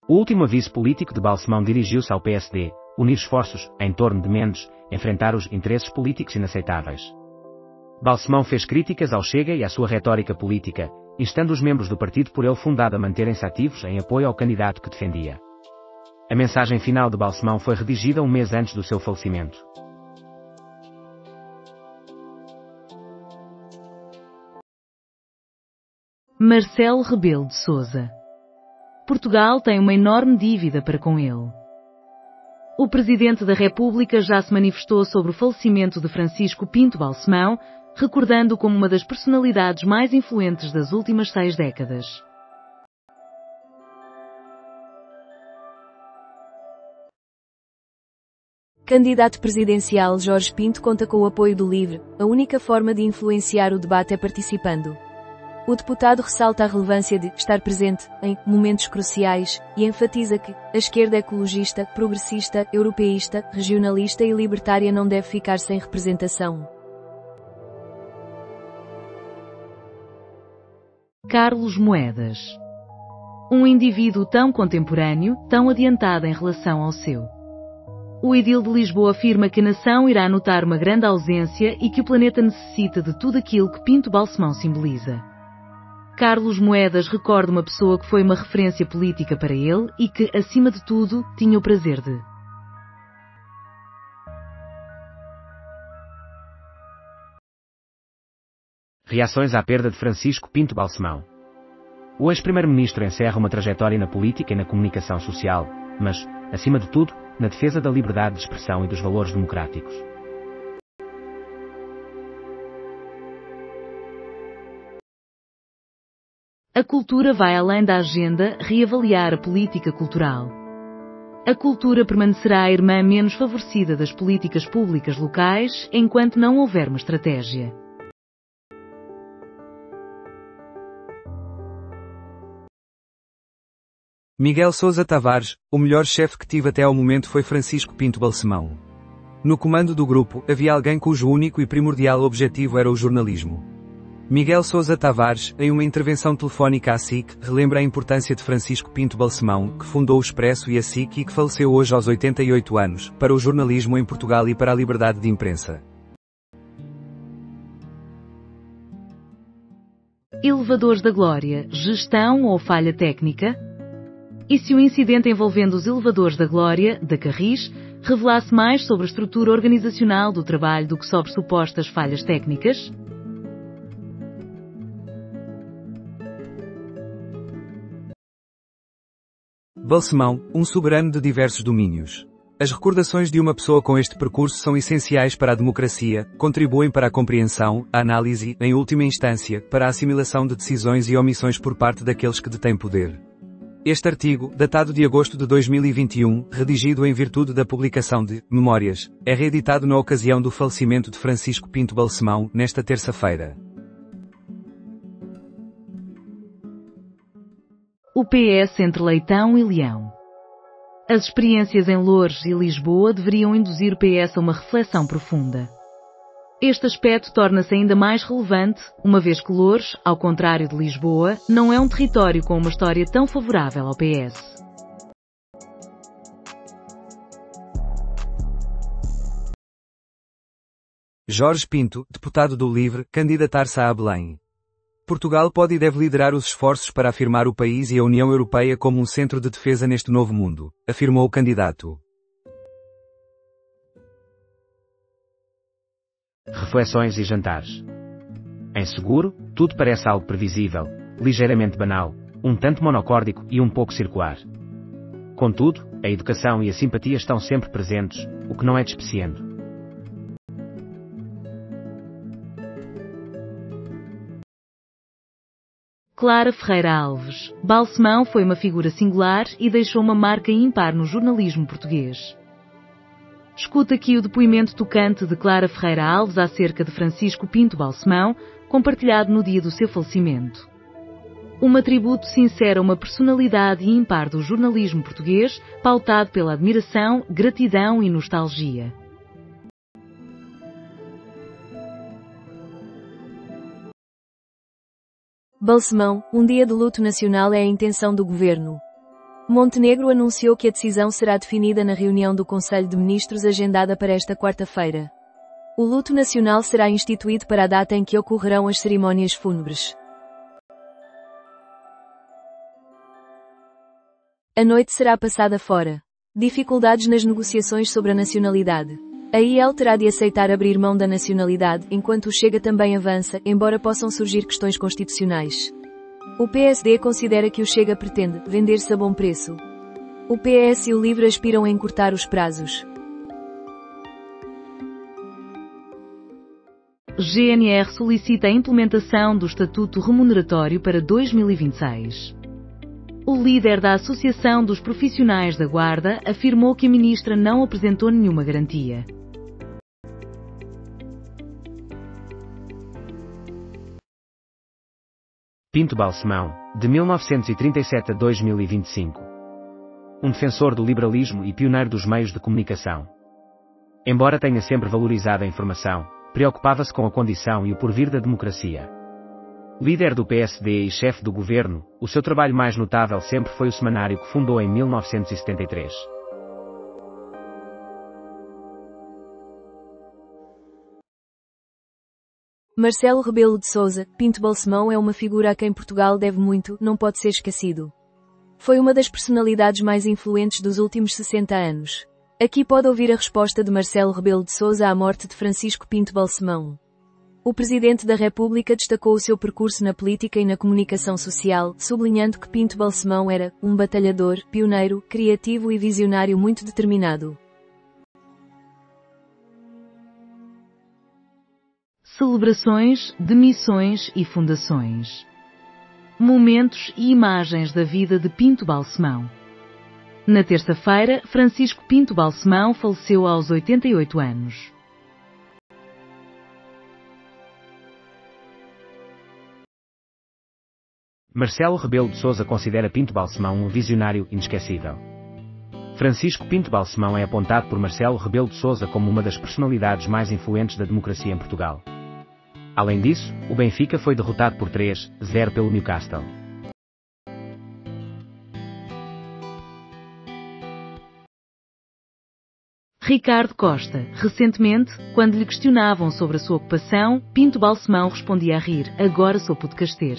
O último aviso político de Balsemão dirigiu-se ao PSD, unir esforços, em torno de Mendes, enfrentar os interesses políticos inaceitáveis. Balsemão fez críticas ao Chega e à sua retórica política, instando os membros do partido por ele fundado a manterem-se ativos em apoio ao candidato que defendia. A mensagem final de Balsemão foi redigida um mês antes do seu falecimento. Marcelo Rebelo de Sousa. Portugal tem uma enorme dívida para com ele. O Presidente da República já se manifestou sobre o falecimento de Francisco Pinto Balsemão, recordando-o como uma das personalidades mais influentes das últimas 6 décadas. Candidato presidencial Jorge Pinto conta com o apoio do LIVRE. A única forma de influenciar o debate é participando. O deputado ressalta a relevância de estar presente em momentos cruciais e enfatiza que a esquerda ecologista, progressista, europeísta, regionalista e libertária não deve ficar sem representação. Carlos Moedas. Um indivíduo tão contemporâneo, tão adiantado em relação ao seu. O edil de Lisboa afirma que a nação irá notar uma grande ausência e que o planeta necessita de tudo aquilo que Pinto Balsemão simboliza. Carlos Moedas recorda uma pessoa que foi uma referência política para ele e que, acima de tudo, tinha o prazer de Reações à perda de Francisco Pinto Balsemão. O ex-primeiro-ministro encerra uma trajetória na política e na comunicação social, mas, acima de tudo, na defesa da liberdade de expressão e dos valores democráticos. A cultura vai além da agenda reavaliar a política cultural. A cultura permanecerá a irmã menos favorecida das políticas públicas locais enquanto não houver uma estratégia. Miguel Sousa Tavares, o melhor chefe que tive até ao momento foi Francisco Pinto Balsemão. No comando do grupo, havia alguém cujo único e primordial objetivo era o jornalismo. Miguel Sousa Tavares, em uma intervenção telefónica à SIC, relembra a importância de Francisco Pinto Balsemão, que fundou o Expresso e a SIC e que faleceu hoje aos 88 anos, para o jornalismo em Portugal e para a liberdade de imprensa. Elevadores da Glória, gestão ou falha técnica? E se o incidente envolvendo os elevadores da Glória, da Carris, revelasse mais sobre a estrutura organizacional do trabalho do que sobre supostas falhas técnicas? Balsemão, um soberano de diversos domínios. As recordações de uma pessoa com este percurso são essenciais para a democracia, contribuem para a compreensão, a análise, em última instância, para a assimilação de decisões e omissões por parte daqueles que detêm poder. Este artigo, datado de agosto de 2021, redigido em virtude da publicação de Memórias, é reeditado na ocasião do falecimento de Francisco Pinto Balsemão, nesta terça-feira. O PS entre Leitão e Leão. As experiências em Loures e Lisboa deveriam induzir o PS a uma reflexão profunda. Este aspecto torna-se ainda mais relevante, uma vez que Loures, ao contrário de Lisboa, não é um território com uma história tão favorável ao PS. Jorge Pinto, deputado do LIVRE, candidatar-se a Belém. Portugal pode e deve liderar os esforços para afirmar o país e a União Europeia como um centro de defesa neste novo mundo, afirmou o candidato. Reflexões e jantares. Em Seguro, tudo parece algo previsível, ligeiramente banal, um tanto monocórdico e um pouco circular. Contudo, a educação e a simpatia estão sempre presentes, o que não é despeciando. Clara Ferreira Alves. Balsemão foi uma figura singular e deixou uma marca ímpar no jornalismo português. Escuta aqui o depoimento tocante de Clara Ferreira Alves acerca de Francisco Pinto Balsemão, compartilhado no dia do seu falecimento. Um tributo sincero a uma personalidade ímpar do jornalismo português, pautado pela admiração, gratidão e nostalgia. Balsemão, um dia de luto nacional é a intenção do governo. Montenegro anunciou que a decisão será definida na reunião do Conselho de Ministros agendada para esta quarta-feira. O luto nacional será instituído para a data em que ocorrerão as cerimónias fúnebres. A noite será passada fora. Dificuldades nas negociações sobre a nacionalidade. A IEL terá de aceitar abrir mão da nacionalidade, enquanto o Chega também avança, embora possam surgir questões constitucionais. O PSD considera que o Chega pretende vender-se a bom preço. O PS e o LIVRE aspiram a encurtar os prazos. GNR solicita a implementação do Estatuto Remuneratório para 2026. O líder da Associação dos Profissionais da Guarda afirmou que a ministra não apresentou nenhuma garantia. Pinto Balsemão, de 1937 a 2025. Um defensor do liberalismo e pioneiro dos meios de comunicação. Embora tenha sempre valorizado a informação, preocupava-se com a condição e o porvir da democracia. Líder do PSD e chefe do governo, o seu trabalho mais notável sempre foi o semanário que fundou em 1973. Marcelo Rebelo de Sousa, Pinto Balsemão é uma figura a quem Portugal deve muito, não pode ser esquecido. Foi uma das personalidades mais influentes dos últimos 60 anos. Aqui pode ouvir a resposta de Marcelo Rebelo de Sousa à morte de Francisco Pinto Balsemão. O Presidente da República destacou o seu percurso na política e na comunicação social, sublinhando que Pinto Balsemão era um batalhador, pioneiro, criativo e visionário muito determinado. Celebrações, demissões e fundações. Momentos e imagens da vida de Pinto Balsemão. Na terça-feira, Francisco Pinto Balsemão faleceu aos 88 anos. Marcelo Rebelo de Sousa considera Pinto Balsemão um visionário inesquecível. Francisco Pinto Balsemão é apontado por Marcelo Rebelo de Sousa como uma das personalidades mais influentes da democracia em Portugal. Além disso, o Benfica foi derrotado por 3-0 pelo Newcastle. Ricardo Costa, recentemente, quando lhe questionavam sobre a sua ocupação, Pinto Balsemão respondia a rir: agora sou podcaster.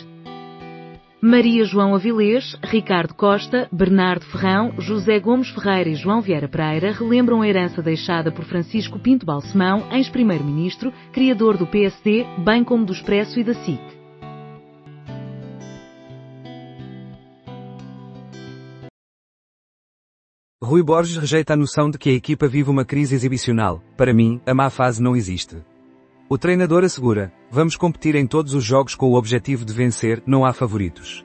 Maria João Avilés, Ricardo Costa, Bernardo Ferrão, José Gomes Ferreira e João Vieira Pereira relembram a herança deixada por Francisco Pinto Balsemão, ex-primeiro-ministro, criador do PSD, bem como do Expresso e da SIC. Rui Borges rejeita a noção de que a equipa vive uma crise exibicional. Para mim, a má fase não existe. O treinador assegura: vamos competir em todos os jogos com o objetivo de vencer, não há favoritos.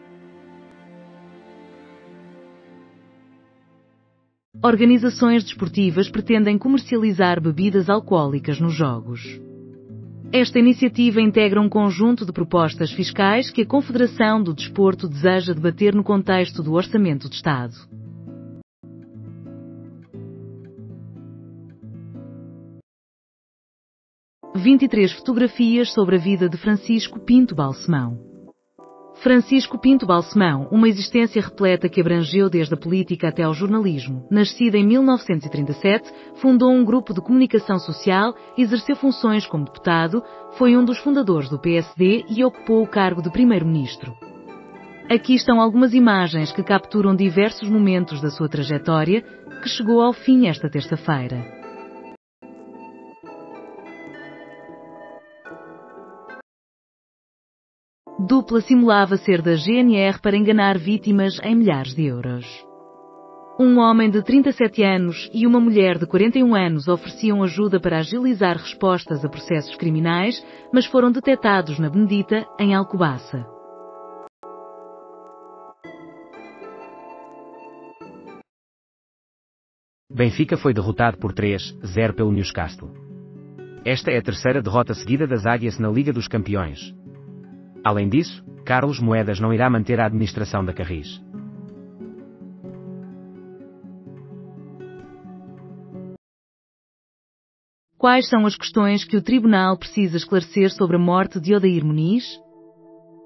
Organizações desportivas pretendem comercializar bebidas alcoólicas nos jogos. Esta iniciativa integra um conjunto de propostas fiscais que a Confederação do Desporto deseja debater no contexto do Orçamento de Estado. – 23 fotografias sobre a vida de Francisco Pinto Balsemão. Francisco Pinto Balsemão, uma existência repleta que abrangeu desde a política até ao jornalismo. Nascido em 1937, fundou um grupo de comunicação social, exerceu funções como deputado, foi um dos fundadores do PSD e ocupou o cargo de primeiro-ministro. Aqui estão algumas imagens que capturam diversos momentos da sua trajetória, que chegou ao fim esta terça-feira. Dupla simulava ser da GNR para enganar vítimas em milhares de euros. Um homem de 37 anos e uma mulher de 41 anos ofereciam ajuda para agilizar respostas a processos criminais, mas foram detectados na Benedita, em Alcobaça. Benfica foi derrotado por 3-0 pelo Newcastle. Esta é a terceira derrota seguida das Águias na Liga dos Campeões. Além disso, Carlos Moedas não irá manter a administração da Carris. Quais são as questões que o Tribunal precisa esclarecer sobre a morte de Odair Muniz?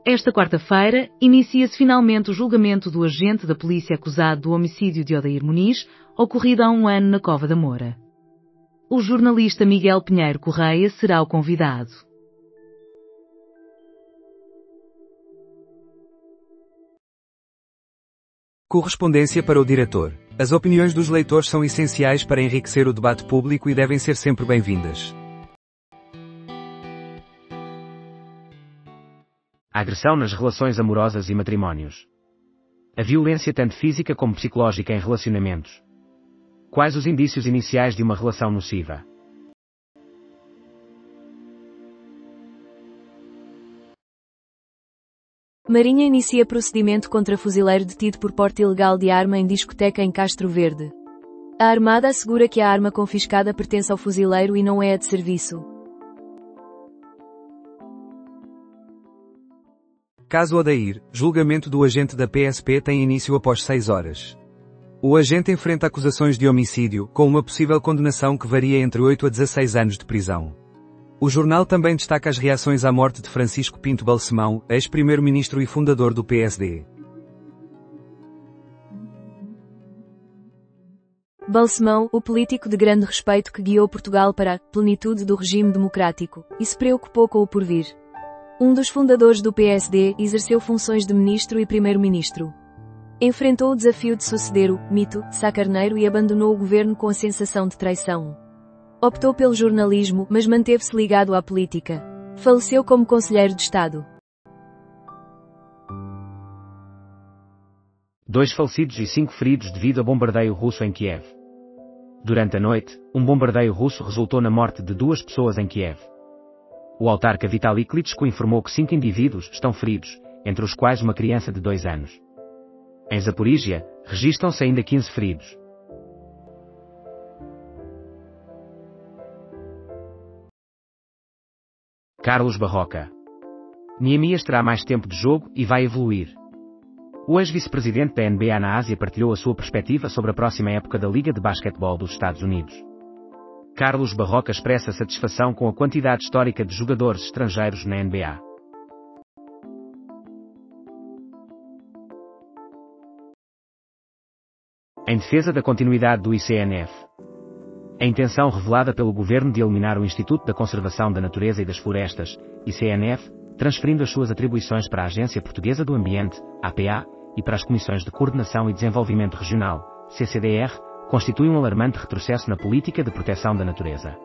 Esta quarta-feira, inicia-se finalmente o julgamento do agente da polícia acusado do homicídio de Odair Muniz, ocorrido há um ano na Cova da Moura. O jornalista Miguel Pinheiro Correia será o convidado. Correspondência para o diretor. As opiniões dos leitores são essenciais para enriquecer o debate público e devem ser sempre bem-vindas. A agressão nas relações amorosas e matrimónios. A violência tanto física como psicológica em relacionamentos. Quais os indícios iniciais de uma relação nociva? Marinha inicia procedimento contra fuzileiro detido por porte ilegal de arma em discoteca em Castro Verde. A Armada assegura que a arma confiscada pertence ao fuzileiro e não é a de serviço. Caso Odair, julgamento do agente da PSP tem início após 6 horas. O agente enfrenta acusações de homicídio, com uma possível condenação que varia entre 8 a 16 anos de prisão. O jornal também destaca as reações à morte de Francisco Pinto Balsemão, ex-primeiro-ministro e fundador do PSD. Balsemão, o político de grande respeito que guiou Portugal para a plenitude do regime democrático, e se preocupou com o porvir. Um dos fundadores do PSD, exerceu funções de ministro e primeiro-ministro. Enfrentou o desafio de suceder o mito de Sá Carneiro e abandonou o governo com a sensação de traição. Optou pelo jornalismo, mas manteve-se ligado à política. Faleceu como conselheiro de Estado. 2 falecidos e 5 feridos devido a bombardeio russo em Kiev. Durante a noite, um bombardeio russo resultou na morte de 2 pessoas em Kiev. O autarca Vitaly Klitschko informou que 5 indivíduos estão feridos, entre os quais uma criança de 2 anos. Em Zaporígia, registram-se ainda 15 feridos. Carlos Barroca. Neemias terá mais tempo de jogo e vai evoluir. O ex-vice-presidente da NBA na Ásia partilhou a sua perspectiva sobre a próxima época da Liga de Basquetebol dos Estados Unidos. Carlos Barroca expressa satisfação com a quantidade histórica de jogadores estrangeiros na NBA. Em defesa da continuidade do ICNF. A intenção revelada pelo governo de eliminar o Instituto da Conservação da Natureza e das Florestas, ICNF, transferindo as suas atribuições para a Agência Portuguesa do Ambiente, APA, e para as Comissões de Coordenação e Desenvolvimento Regional, CCDR, constitui um alarmante retrocesso na política de proteção da natureza.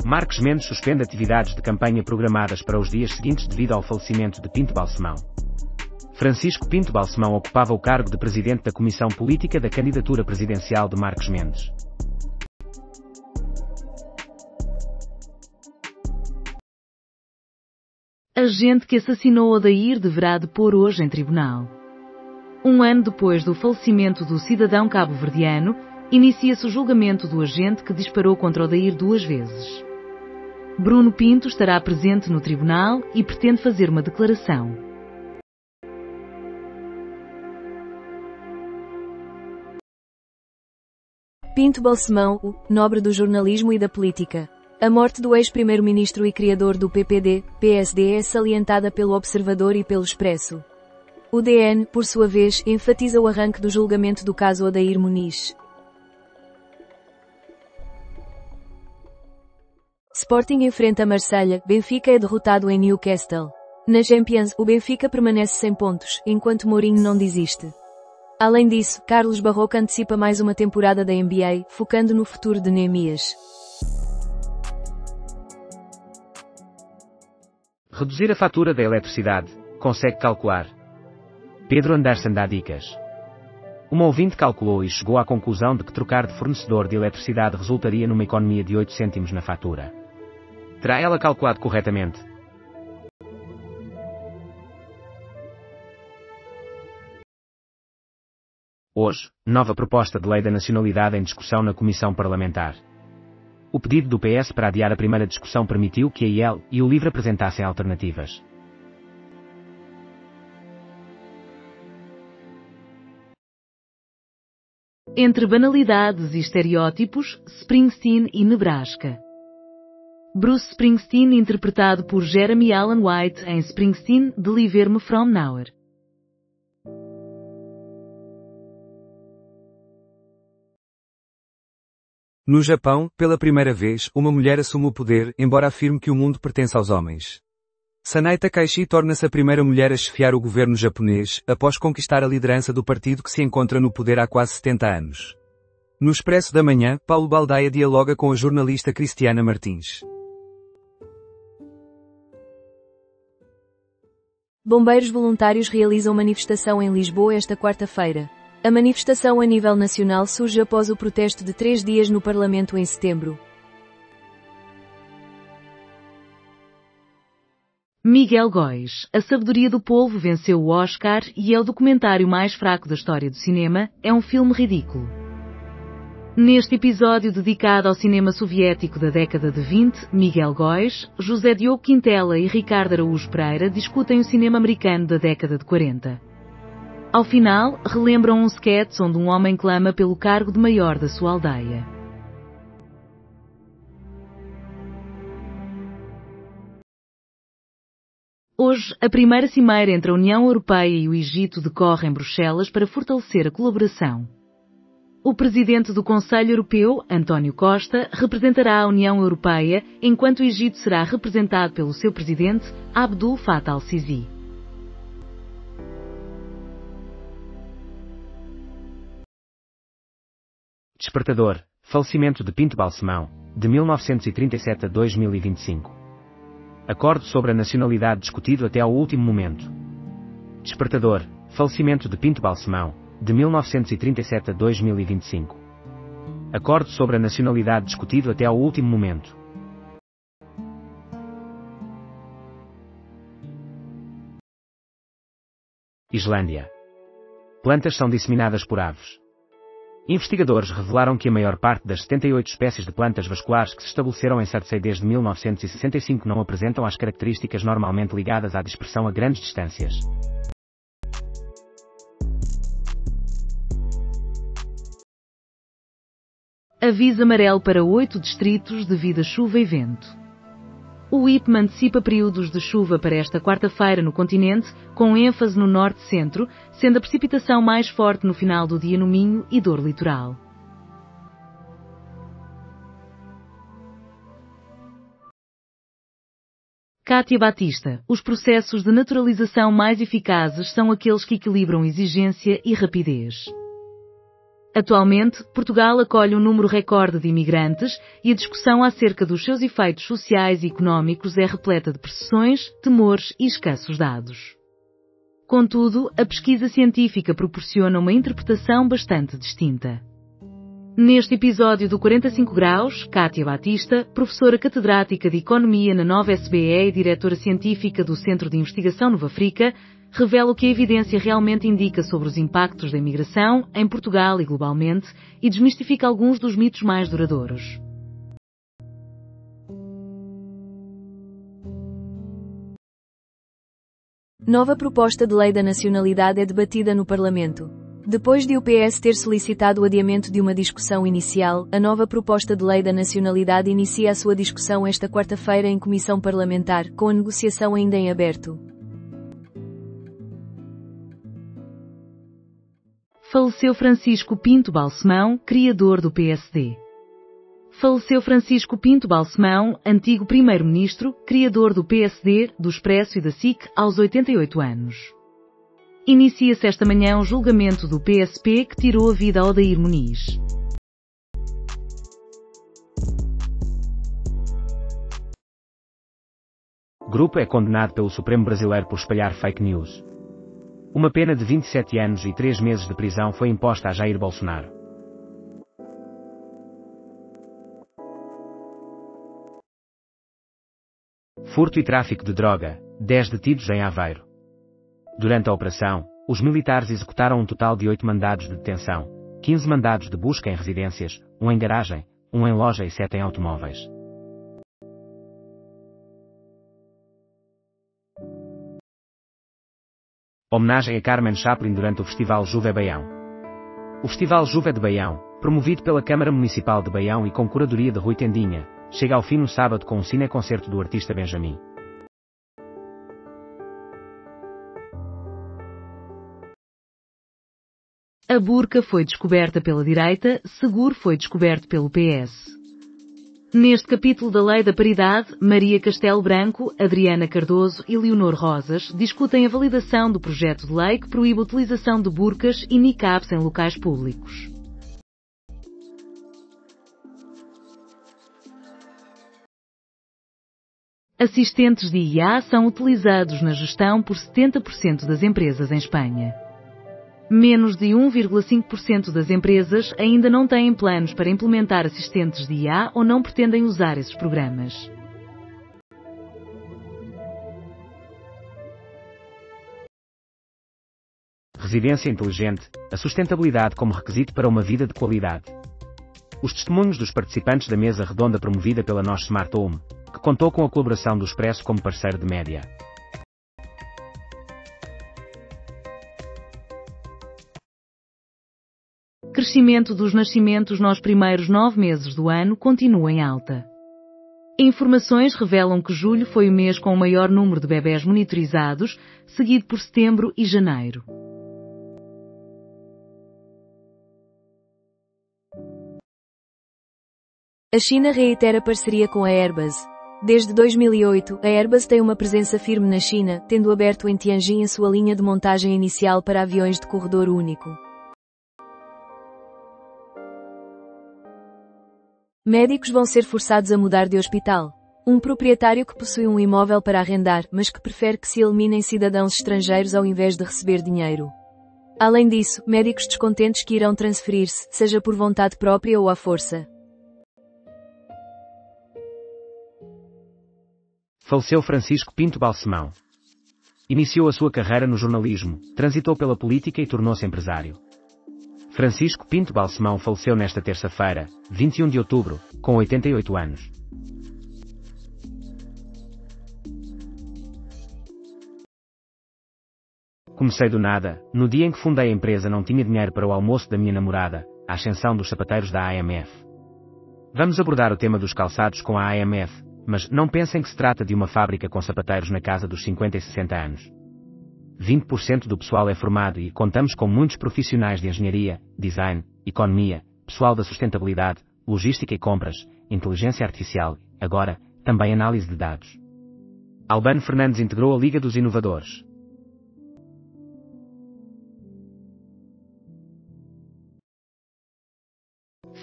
Marcos Mendes suspende atividades de campanha programadas para os dias seguintes devido ao falecimento de Pinto Balsemão. Francisco Pinto Balsemão ocupava o cargo de presidente da Comissão Política da candidatura presidencial de Marcos Mendes. Agente que assassinou Odair deverá depor hoje em tribunal. Um ano depois do falecimento do cidadão cabo-verdiano, inicia-se o julgamento do agente que disparou contra Odair 2 vezes. Bruno Pinto estará presente no tribunal e pretende fazer uma declaração. Pinto Balsemão, o nobre do jornalismo e da política. A morte do ex-primeiro-ministro e criador do PPD-PSD é salientada pelo Observador e pelo Expresso. O DN, por sua vez, enfatiza o arranque do julgamento do caso Odair Muniz. Sporting enfrenta Marselha, Benfica é derrotado em Newcastle. Na Champions, o Benfica permanece sem pontos, enquanto Mourinho não desiste. Além disso, Carlos Barroca antecipa mais uma temporada da NBA, focando no futuro de Neemias. Reduzir a fatura da eletricidade, consegue calcular? Pedro Anderson dá dicas. Uma ouvinte calculou e chegou à conclusão de que trocar de fornecedor de eletricidade resultaria numa economia de 8 cêntimos na fatura. Terá ela calculado corretamente? Hoje, nova proposta de lei da nacionalidade em discussão na Comissão Parlamentar. O pedido do PS para adiar a primeira discussão permitiu que a IEL e o LIVRE apresentassem alternativas. Entre banalidades e estereótipos, Springsteen e Nebraska. Bruce Springsteen interpretado por Jeremy Allen White em Springsteen, Deliver Me From Nowhere. No Japão, pela primeira vez, uma mulher assume o poder, embora afirme que o mundo pertence aos homens. Sanae Takaichi torna-se a primeira mulher a chefiar o governo japonês, após conquistar a liderança do partido que se encontra no poder há quase 70 anos. No Expresso da Manhã, Paulo Baldaia dialoga com a jornalista Cristiana Martins. Bombeiros voluntários realizam manifestação em Lisboa esta quarta-feira. A manifestação a nível nacional surge após o protesto de 3 dias no Parlamento em setembro. Miguel Góis, A Sabedoria do Povo venceu o Oscar e é o documentário mais fraco da história do cinema, é um filme ridículo. Neste episódio dedicado ao cinema soviético da década de 20, Miguel Góis, José Diogo Quintela e Ricardo Araújo Pereira discutem o cinema americano da década de 40. Ao final, relembram um sketch onde um homem clama pelo cargo de maior da sua aldeia. Hoje, a primeira cimeira entre a União Europeia e o Egito decorre em Bruxelas para fortalecer a colaboração. O presidente do Conselho Europeu, António Costa, representará a União Europeia, enquanto o Egito será representado pelo seu presidente, Abdul Fattah al-Sisi. Despertador, falecimento de Pinto Balsemão, de 1937 a 2025. Acordo sobre a nacionalidade discutido até ao último momento. Despertador, falecimento de Pinto Balsemão, de 1937 a 2025. Acordo sobre a nacionalidade discutido até ao último momento. Islândia. Plantas são disseminadas por aves. Investigadores revelaram que a maior parte das 78 espécies de plantas vasculares que se estabeleceram em Surtsey desde 1965 não apresentam as características normalmente ligadas à dispersão a grandes distâncias. Aviso amarelo para 8 distritos devido a chuva e vento. O IPMA antecipa períodos de chuva para esta quarta-feira no continente, com ênfase no norte-centro, sendo a precipitação mais forte no final do dia no Minho e Douro Litoral. Cátia Batista, os processos de naturalização mais eficazes são aqueles que equilibram exigência e rapidez. Atualmente, Portugal acolhe um número recorde de imigrantes e a discussão acerca dos seus efeitos sociais e económicos é repleta de percepções, temores e escassos dados. Contudo, a pesquisa científica proporciona uma interpretação bastante distinta. Neste episódio do 45 Graus, Cátia Batista, professora catedrática de Economia na Nova SBE e diretora científica do Centro de Investigação Nova Africa, revela o que a evidência realmente indica sobre os impactos da imigração, em Portugal e globalmente, e desmistifica alguns dos mitos mais duradouros. Nova proposta de lei da nacionalidade é debatida no Parlamento. Depois de o PS ter solicitado o adiamento de uma discussão inicial, a nova proposta de lei da nacionalidade inicia a sua discussão esta quarta-feira em comissão parlamentar, com a negociação ainda em aberto. Faleceu Francisco Pinto Balsemão, criador do PSD. Faleceu Francisco Pinto Balsemão, antigo primeiro-ministro, criador do PSD, do Expresso e da SIC, aos 88 anos. Inicia-se esta manhã o julgamento do PSP que tirou a vida a Odair Muniz. Grupo é condenado pelo Supremo Brasileiro por espalhar fake news. Uma pena de 27 anos e 3 meses de prisão foi imposta a Jair Bolsonaro. Furto e tráfico de droga, 10 detidos em Aveiro. Durante a operação, os militares executaram um total de 8 mandados de detenção, 15 mandados de busca em residências, 1 em garagem, 1 em loja e 7 em automóveis. Homenagem a Carmen Chaplin durante o Festival Juve Baião. O Festival Juve de Baião, promovido pela Câmara Municipal de Baião e com curadoria de Rui Tendinha, chega ao fim no sábado com um cineconcerto do artista Benjamin. A burca foi descoberta pela direita, seguro foi descoberto pelo PS. Neste capítulo da Lei da Paridade, Maria Castelo Branco, Adriana Cardoso e Leonor Rosas discutem a validação do projeto de lei que proíbe a utilização de burcas e niqabs em locais públicos. Assistentes de IA são utilizados na gestão por 70% das empresas em Espanha. Menos de 1,5% das empresas ainda não têm planos para implementar assistentes de IA ou não pretendem usar esses programas. Residência inteligente, a sustentabilidade como requisito para uma vida de qualidade. Os testemunhos dos participantes da mesa redonda promovida pela Nós Smart Home, que contou com a colaboração do Expresso como parceiro de média. Crescimento dos nascimentos nos primeiros 9 meses do ano continua em alta. Informações revelam que julho foi o mês com o maior número de bebés monitorizados, seguido por setembro e janeiro. A China reitera parceria com a Airbus. Desde 2008, a Airbus tem uma presença firme na China, tendo aberto em Tianjin a sua linha de montagem inicial para aviões de corredor único. Médicos vão ser forçados a mudar de hospital. Um proprietário que possui um imóvel para arrendar, mas que prefere que se eliminem cidadãos estrangeiros ao invés de receber dinheiro. Além disso, médicos descontentes que irão transferir-se, seja por vontade própria ou à força. Faleceu Francisco Pinto Balsemão. Iniciou a sua carreira no jornalismo, transitou pela política e tornou-se empresário. Francisco Pinto Balsemão faleceu nesta terça-feira, 21 de outubro, com 88 anos. Comecei do nada, no dia em que fundei a empresa não tinha dinheiro para o almoço da minha namorada, a ascensão dos sapateiros da AMF. Vamos abordar o tema dos calçados com a AMF, mas não pensem que se trata de uma fábrica com sapateiros na casa dos 50 e 60 anos. 20% do pessoal é formado e contamos com muitos profissionais de engenharia, design, economia, pessoal da sustentabilidade, logística e compras, inteligência artificial, agora, também análise de dados. Albano Fernandes integrou a Liga dos Inovadores.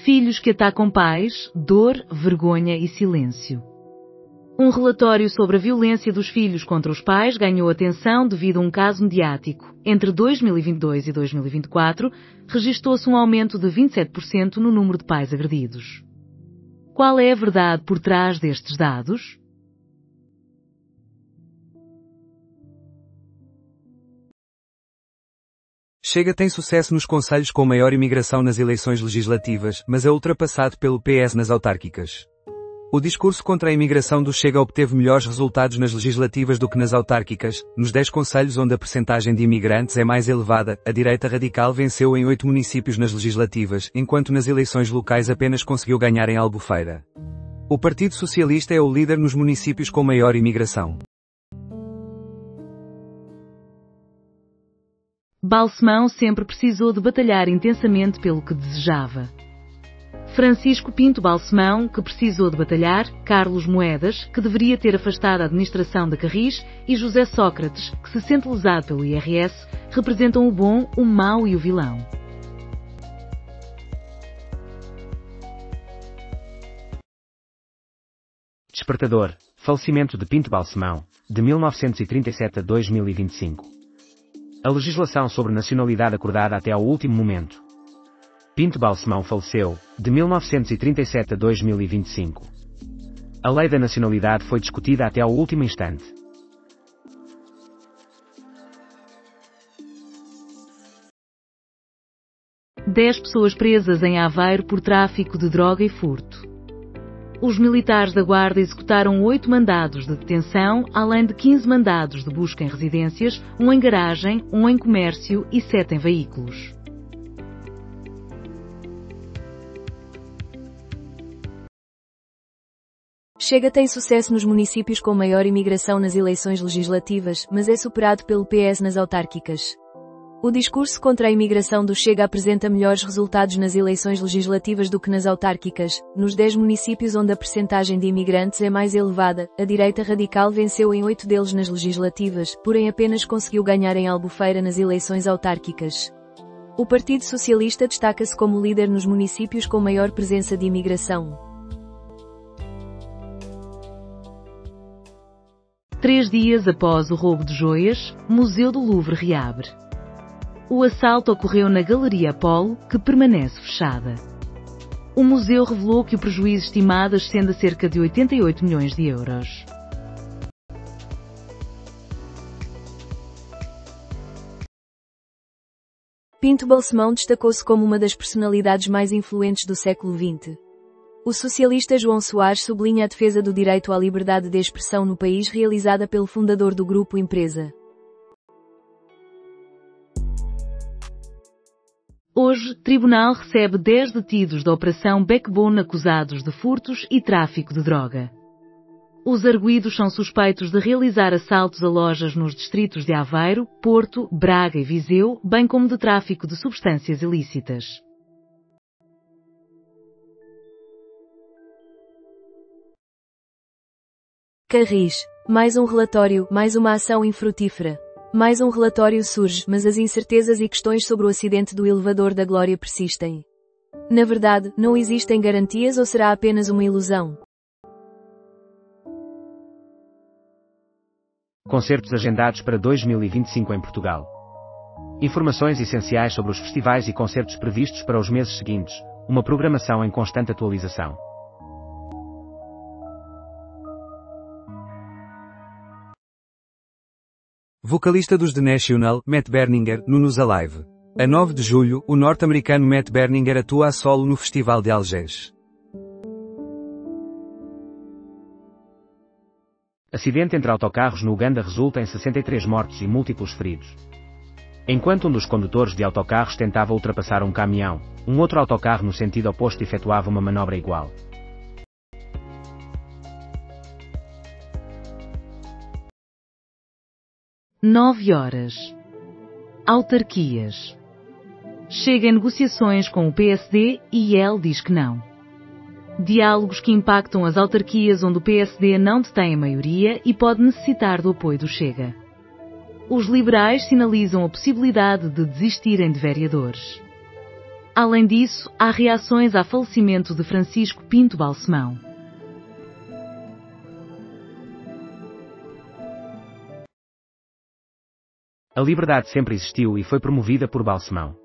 Filhos que atacam pais, dor, vergonha e silêncio. Um relatório sobre a violência dos filhos contra os pais ganhou atenção devido a um caso mediático. Entre 2022 e 2024, registou-se um aumento de 27% no número de pais agredidos. Qual é a verdade por trás destes dados? Chega tem sucesso nos concelhos com maior imigração nas eleições legislativas, mas é ultrapassado pelo PS nas autárquicas. O discurso contra a imigração do Chega obteve melhores resultados nas legislativas do que nas autárquicas. Nos 10 concelhos onde a percentagem de imigrantes é mais elevada, a direita radical venceu em 8 municípios nas legislativas, enquanto nas eleições locais apenas conseguiu ganhar em Albufeira. O Partido Socialista é o líder nos municípios com maior imigração. Balsemão sempre precisou de batalhar intensamente pelo que desejava. Francisco Pinto Balsemão, que precisou de batalhar, Carlos Moedas, que deveria ter afastado a administração da Carris, e José Sócrates, que se sente lesado pelo IRS, representam o bom, o mau e o vilão. Despertador, falecimento de Pinto Balsemão, de 1937 a 2025. A legislação sobre nacionalidade acordada até ao último momento. Pinto Balsemão faleceu, de 1937 a 2025. A lei da nacionalidade foi discutida até ao último instante. Dez pessoas presas em Aveiro por tráfico de droga e furto. Os militares da Guarda executaram 8 mandados de detenção, além de 15 mandados de busca em residências, 1 em garagem, 1 em comércio e 7 em veículos. Chega tem sucesso nos municípios com maior imigração nas eleições legislativas, mas é superado pelo PS nas autárquicas. O discurso contra a imigração do Chega apresenta melhores resultados nas eleições legislativas do que nas autárquicas. Nos 10 municípios onde a percentagem de imigrantes é mais elevada, a direita radical venceu em 8 deles nas legislativas, porém apenas conseguiu ganhar em Albufeira nas eleições autárquicas. O Partido Socialista destaca-se como líder nos municípios com maior presença de imigração. 3 dias após o roubo de joias, Museu do Louvre reabre. O assalto ocorreu na Galeria Apollo, que permanece fechada. O museu revelou que o prejuízo estimado ascende a cerca de 88 milhões de euros. Pinto Balsemão destacou-se como uma das personalidades mais influentes do século XX. O socialista João Soares sublinha a defesa do direito à liberdade de expressão no país realizada pelo fundador do grupo Empresa. Hoje, tribunal recebe 10 detidos da Operação Backbone acusados de furtos e tráfico de droga. Os arguidos são suspeitos de realizar assaltos a lojas nos distritos de Aveiro, Porto, Braga e Viseu, bem como de tráfico de substâncias ilícitas. Carris. Mais um relatório, mais uma ação infrutífera. Mais um relatório surge, mas as incertezas e questões sobre o acidente do elevador da Glória persistem. Na verdade, não existem garantias ou será apenas uma ilusão? Concertos agendados para 2025 em Portugal. Informações essenciais sobre os festivais e concertos previstos para os meses seguintes, uma programação em constante atualização. Vocalista dos The National, Matt Berninger, no Nos Alive. A 9 de julho, o norte-americano Matt Berninger atua a solo no Festival de Algés. Acidente entre autocarros no Uganda resulta em 63 mortos e múltiplos feridos. Enquanto um dos condutores de autocarros tentava ultrapassar um caminhão, um outro autocarro no sentido oposto efetuava uma manobra igual. Nove horas. Autarquias. Chega em negociações com o PSD e ele diz que não. Diálogos que impactam as autarquias onde o PSD não detém a maioria e pode necessitar do apoio do Chega. Os liberais sinalizam a possibilidade de desistirem de vereadores. Além disso, há reações ao falecimento de Francisco Pinto Balsemão. A liberdade sempre existiu e foi promovida por Balsemão.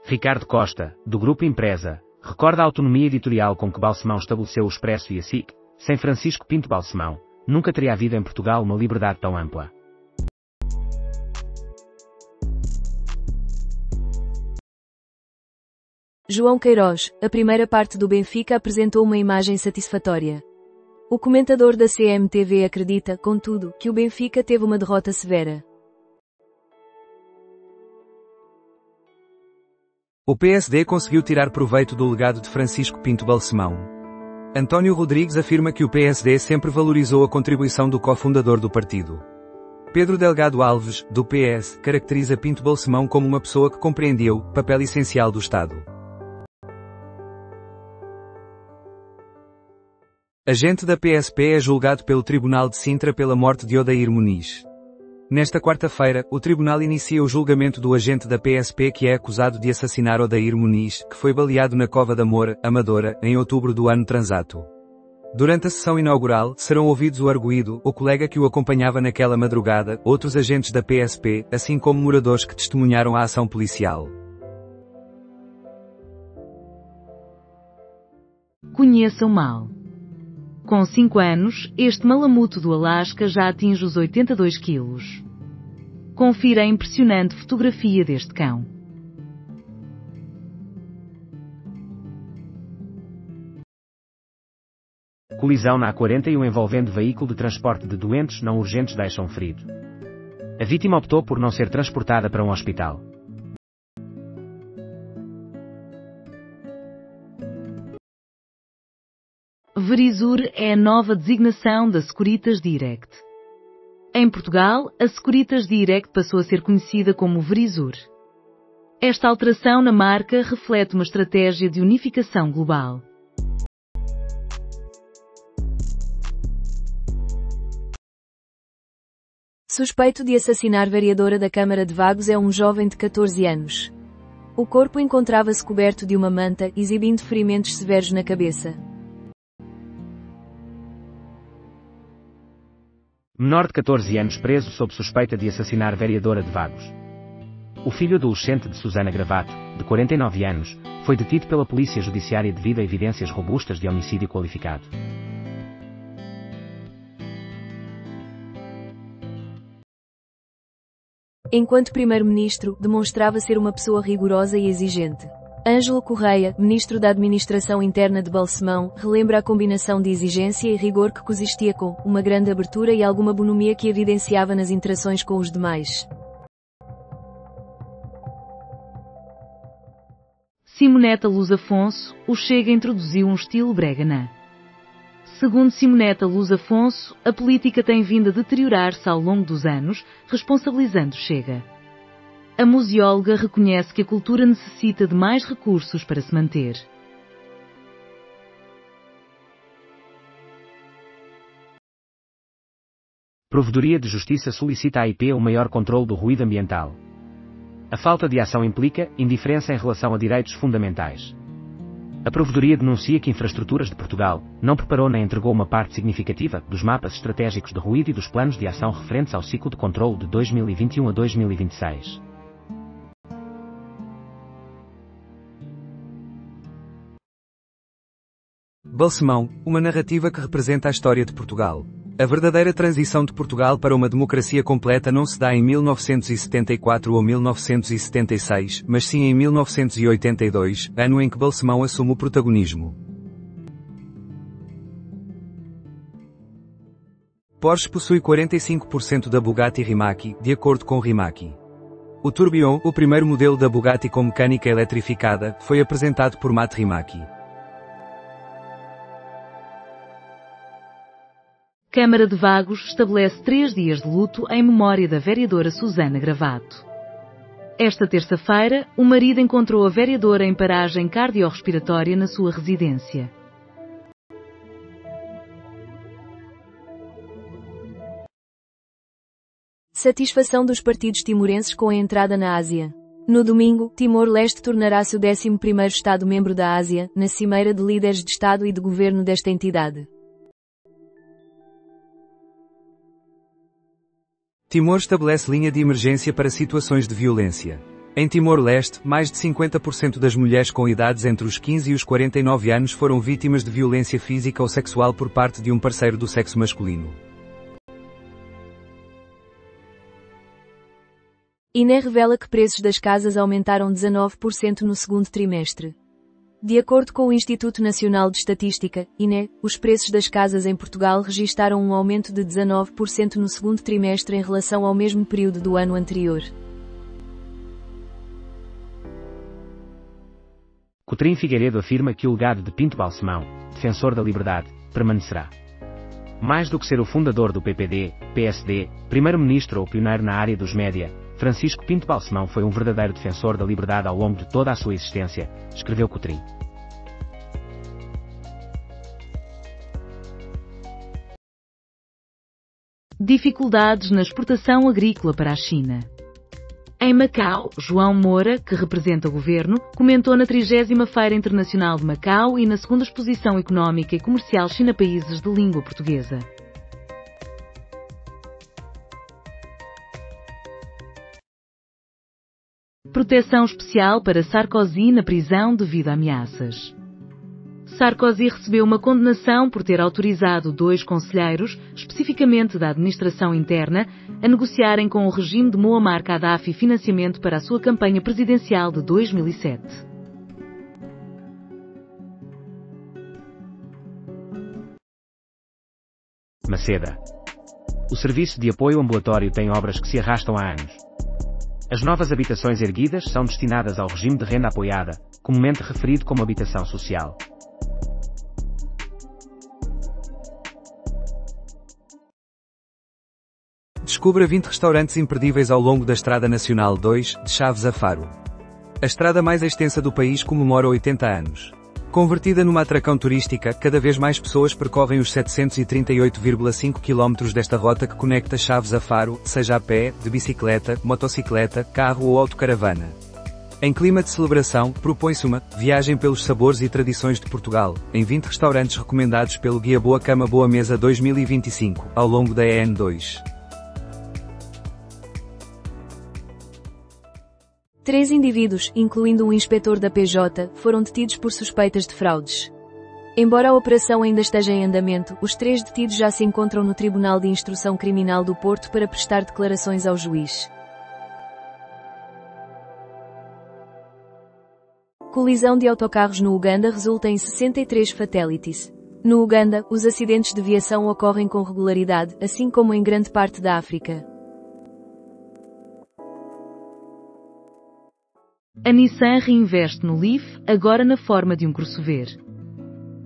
Ricardo Costa, do Grupo Empresa, recorda a autonomia editorial com que Balsemão estabeleceu o Expresso e a SIC. Sem Francisco Pinto Balsemão, nunca teria havido em Portugal uma liberdade tão ampla. João Queiroz, a primeira parte do Benfica apresentou uma imagem satisfatória. O comentador da CMTV acredita, contudo, que o Benfica teve uma derrota severa. O PSD conseguiu tirar proveito do legado de Francisco Pinto Balsemão. António Rodrigues afirma que o PSD sempre valorizou a contribuição do cofundador do partido. Pedro Delgado Alves, do PS, caracteriza Pinto Balsemão como uma pessoa que compreendeu o papel essencial do Estado. Agente da PSP é julgado pelo Tribunal de Sintra pela morte de Odair Muniz. Nesta quarta-feira, o tribunal inicia o julgamento do agente da PSP que é acusado de assassinar Odair Muniz, que foi baleado na Cova da Moura, Amadora, em outubro do ano transato. Durante a sessão inaugural, serão ouvidos o arguido, o colega que o acompanhava naquela madrugada, outros agentes da PSP, assim como moradores que testemunharam a ação policial. Conheça o mal. Com 5 anos, este malamuto do Alasca já atinge os 82 quilos. Confira a impressionante fotografia deste cão. Colisão na A41 envolvendo veículo de transporte de doentes não urgentes deixa um ferido. A vítima optou por não ser transportada para um hospital. Verisur é a nova designação da Securitas Direct. Em Portugal, a Securitas Direct passou a ser conhecida como Verisur. Esta alteração na marca reflete uma estratégia de unificação global. Suspeito de assassinar vereadora da Câmara de Vagos é um jovem de 14 anos. O corpo encontrava-se coberto de uma manta, exibindo ferimentos severos na cabeça. Menor de 14 anos preso sob suspeita de assassinar vereadora de Vagos. O filho adolescente de Susana Gravato, de 49 anos, foi detido pela Polícia Judiciária devido a evidências robustas de homicídio qualificado. Enquanto primeiro-ministro, demonstrava ser uma pessoa rigorosa e exigente. Ângelo Correia, ministro da Administração Interna de Balsemão, relembra a combinação de exigência e rigor que coexistia com uma grande abertura e alguma bonomia que evidenciava nas interações com os demais. Simoneta Luz Afonso, o Chega introduziu um estilo breganã. Segundo Simoneta Luz Afonso, a política tem vindo a deteriorar-se ao longo dos anos, responsabilizando o Chega. A museóloga reconhece que a cultura necessita de mais recursos para se manter. Provedoria de Justiça solicita à IP um maior controle do ruído ambiental. A falta de ação implica indiferença em relação a direitos fundamentais. A Provedoria denuncia que Infraestruturas de Portugal não preparou nem entregou uma parte significativa dos mapas estratégicos de ruído e dos planos de ação referentes ao ciclo de controle de 2021 a 2026. Balsemão, uma narrativa que representa a história de Portugal. A verdadeira transição de Portugal para uma democracia completa não se dá em 1974 ou 1976, mas sim em 1982, ano em que Balsemão assume o protagonismo. Porsche possui 45% da Bugatti Rimac, de acordo com Rimac. O Tourbillon, o primeiro modelo da Bugatti com mecânica eletrificada, foi apresentado por Matt Rimac. Câmara de Vagos estabelece 3 dias de luto em memória da vereadora Susana Gravato. Esta terça-feira, o marido encontrou a vereadora em paragem cardiorrespiratória na sua residência. Satisfação dos partidos timorenses com a entrada na Ásia. No domingo, Timor-Leste tornará-se o 11º Estado-membro da Ásia, na cimeira de líderes de Estado e de governo desta entidade. Timor estabelece linha de emergência para situações de violência. Em Timor-Leste, mais de 50% das mulheres com idades entre os 15 e os 49 anos foram vítimas de violência física ou sexual por parte de um parceiro do sexo masculino. INE revela que preços das casas aumentaram 19% no segundo trimestre. De acordo com o Instituto Nacional de Estatística, INE, os preços das casas em Portugal registaram um aumento de 19% no segundo trimestre em relação ao mesmo período do ano anterior. Coutrinho Figueiredo afirma que o legado de Pinto Balsemão, defensor da liberdade, permanecerá. Mais do que ser o fundador do PPD, PSD, primeiro-ministro ou pioneiro na área dos média, Francisco Pinto Balsemão foi um verdadeiro defensor da liberdade ao longo de toda a sua existência, escreveu Coutrinho. Dificuldades na exportação agrícola para a China. Em Macau, João Moura, que representa o governo, comentou na 30ª Feira Internacional de Macau e na 2ª Exposição Económica e Comercial China-Países de Língua Portuguesa. Proteção especial para Sarkozy na prisão devido a ameaças. Sarkozy recebeu uma condenação por ter autorizado 2 conselheiros, especificamente da administração interna, a negociarem com o regime de Muammar Gaddafi financiamento para a sua campanha presidencial de 2007. Maceda. O serviço de apoio ambulatório tem obras que se arrastam há anos. As novas habitações erguidas são destinadas ao regime de renda apoiada, comumente referido como habitação social. Descubra 20 restaurantes imperdíveis ao longo da Estrada Nacional 2, de Chaves a Faro. A estrada mais extensa do país comemora 80 anos. Convertida numa atração turística, cada vez mais pessoas percorrem os 738,5 km desta rota que conecta Chaves a Faro, seja a pé, de bicicleta, motocicleta, carro ou autocaravana. Em clima de celebração, propõe-se uma viagem pelos sabores e tradições de Portugal, em 20 restaurantes recomendados pelo Guia Boa Cama Boa Mesa 2025, ao longo da EN2. 3 indivíduos, incluindo um inspetor da PJ, foram detidos por suspeitas de fraudes. Embora a operação ainda esteja em andamento, os 3 detidos já se encontram no Tribunal de Instrução Criminal do Porto para prestar declarações ao juiz. Colisão de autocarros no Uganda resulta em 63 fatalities. No Uganda, os acidentes de viação ocorrem com regularidade, assim como em grande parte da África. A Nissan reinveste no Leaf, agora na forma de um crossover.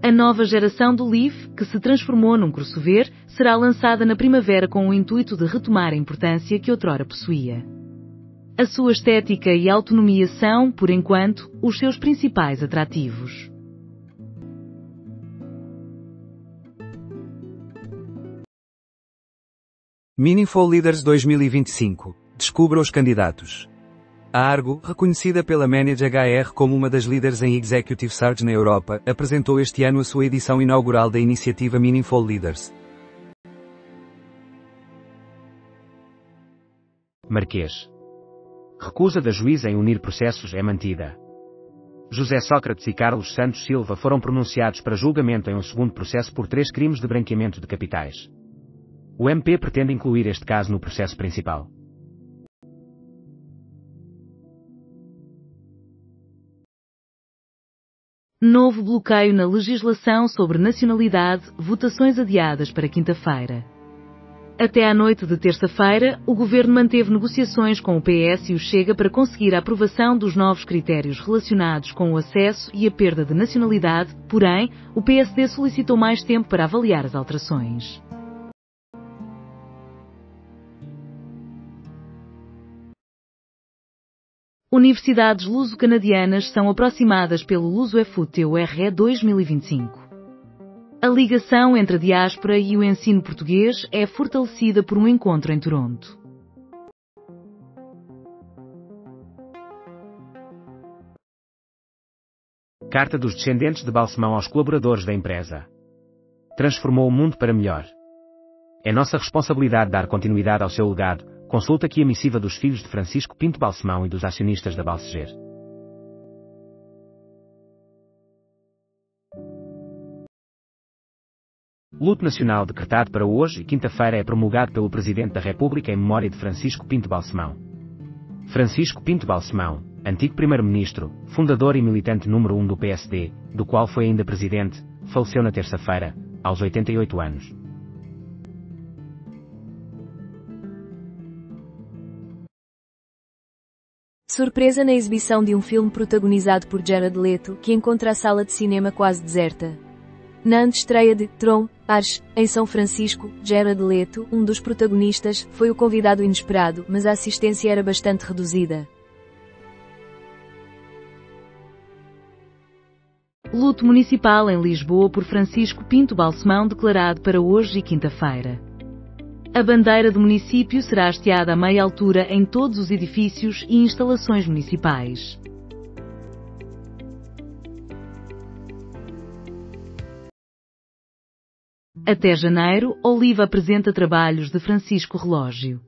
A nova geração do Leaf, que se transformou num crossover, será lançada na primavera com o intuito de retomar a importância que outrora possuía. A sua estética e autonomia são, por enquanto, os seus principais atrativos. Meaningful Leaders 2025. Descubra os candidatos. A Argo, reconhecida pela Manage HR como uma das líderes em Executive Search na Europa, apresentou este ano a sua edição inaugural da iniciativa Meaningful Leaders. Marquês. Recusa da juíza em unir processos é mantida. José Sócrates e Carlos Santos Silva foram pronunciados para julgamento em um segundo processo por 3 crimes de branqueamento de capitais. O MP pretende incluir este caso no processo principal. Novo bloqueio na legislação sobre nacionalidade, votações adiadas para quinta-feira. Até à noite de terça-feira, o Governo manteve negociações com o PS e o Chega para conseguir a aprovação dos novos critérios relacionados com o acesso e a perda de nacionalidade, porém, o PSD solicitou mais tempo para avaliar as alterações. Universidades luso-canadianas são aproximadas pelo Luso-FUTURE 2025. A ligação entre a diáspora e o ensino português é fortalecida por um encontro em Toronto. Carta dos descendentes de Balsemão aos colaboradores da empresa. Transformou o mundo para melhor. É nossa responsabilidade dar continuidade ao seu legado. Consulta aqui a missiva dos filhos de Francisco Pinto Balsemão e dos acionistas da Balseger. Luto nacional decretado para hoje e quinta-feira é promulgado pelo Presidente da República em memória de Francisco Pinto Balsemão. Francisco Pinto Balsemão, antigo Primeiro-Ministro, fundador e militante número 1 do PSD, do qual foi ainda Presidente, faleceu na terça-feira, aos 88 anos. Surpresa na exibição de um filme protagonizado por Jared Leto, que encontra a sala de cinema quase deserta. Na antestreia de Tron, Arch, em São Francisco, Jared Leto, um dos protagonistas, foi o convidado inesperado, mas a assistência era bastante reduzida. Luto municipal em Lisboa por Francisco Pinto Balsemão declarado para hoje e quinta-feira. A bandeira do município será hasteada a meia altura em todos os edifícios e instalações municipais. Até janeiro, Oliva apresenta trabalhos de Francisco Relógio.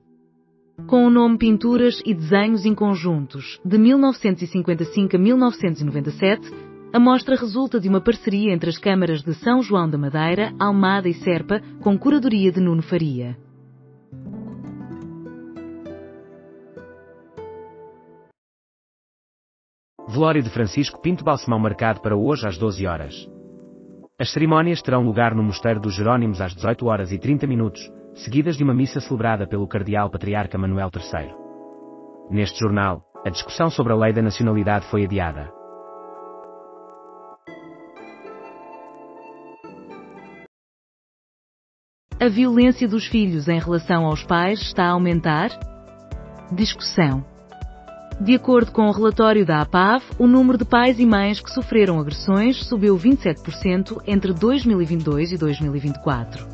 Com o nome Pinturas e Desenhos em Conjuntos, de 1955 a 1997, a mostra resulta de uma parceria entre as câmaras de São João da Madeira, Almada e Serpa, com curadoria de Nuno Faria. Velório de Francisco Pinto Balsemão marcado para hoje às 12 horas. As cerimónias terão lugar no Mosteiro dos Jerónimos às 18 horas e 30 minutos, seguidas de uma missa celebrada pelo Cardeal Patriarca Manuel III. Neste jornal, a discussão sobre a lei da nacionalidade foi adiada. A violência dos filhos em relação aos pais está a aumentar? Discussão. De acordo com o relatório da APAV, o número de pais e mães que sofreram agressões subiu 27% entre 2022 e 2024.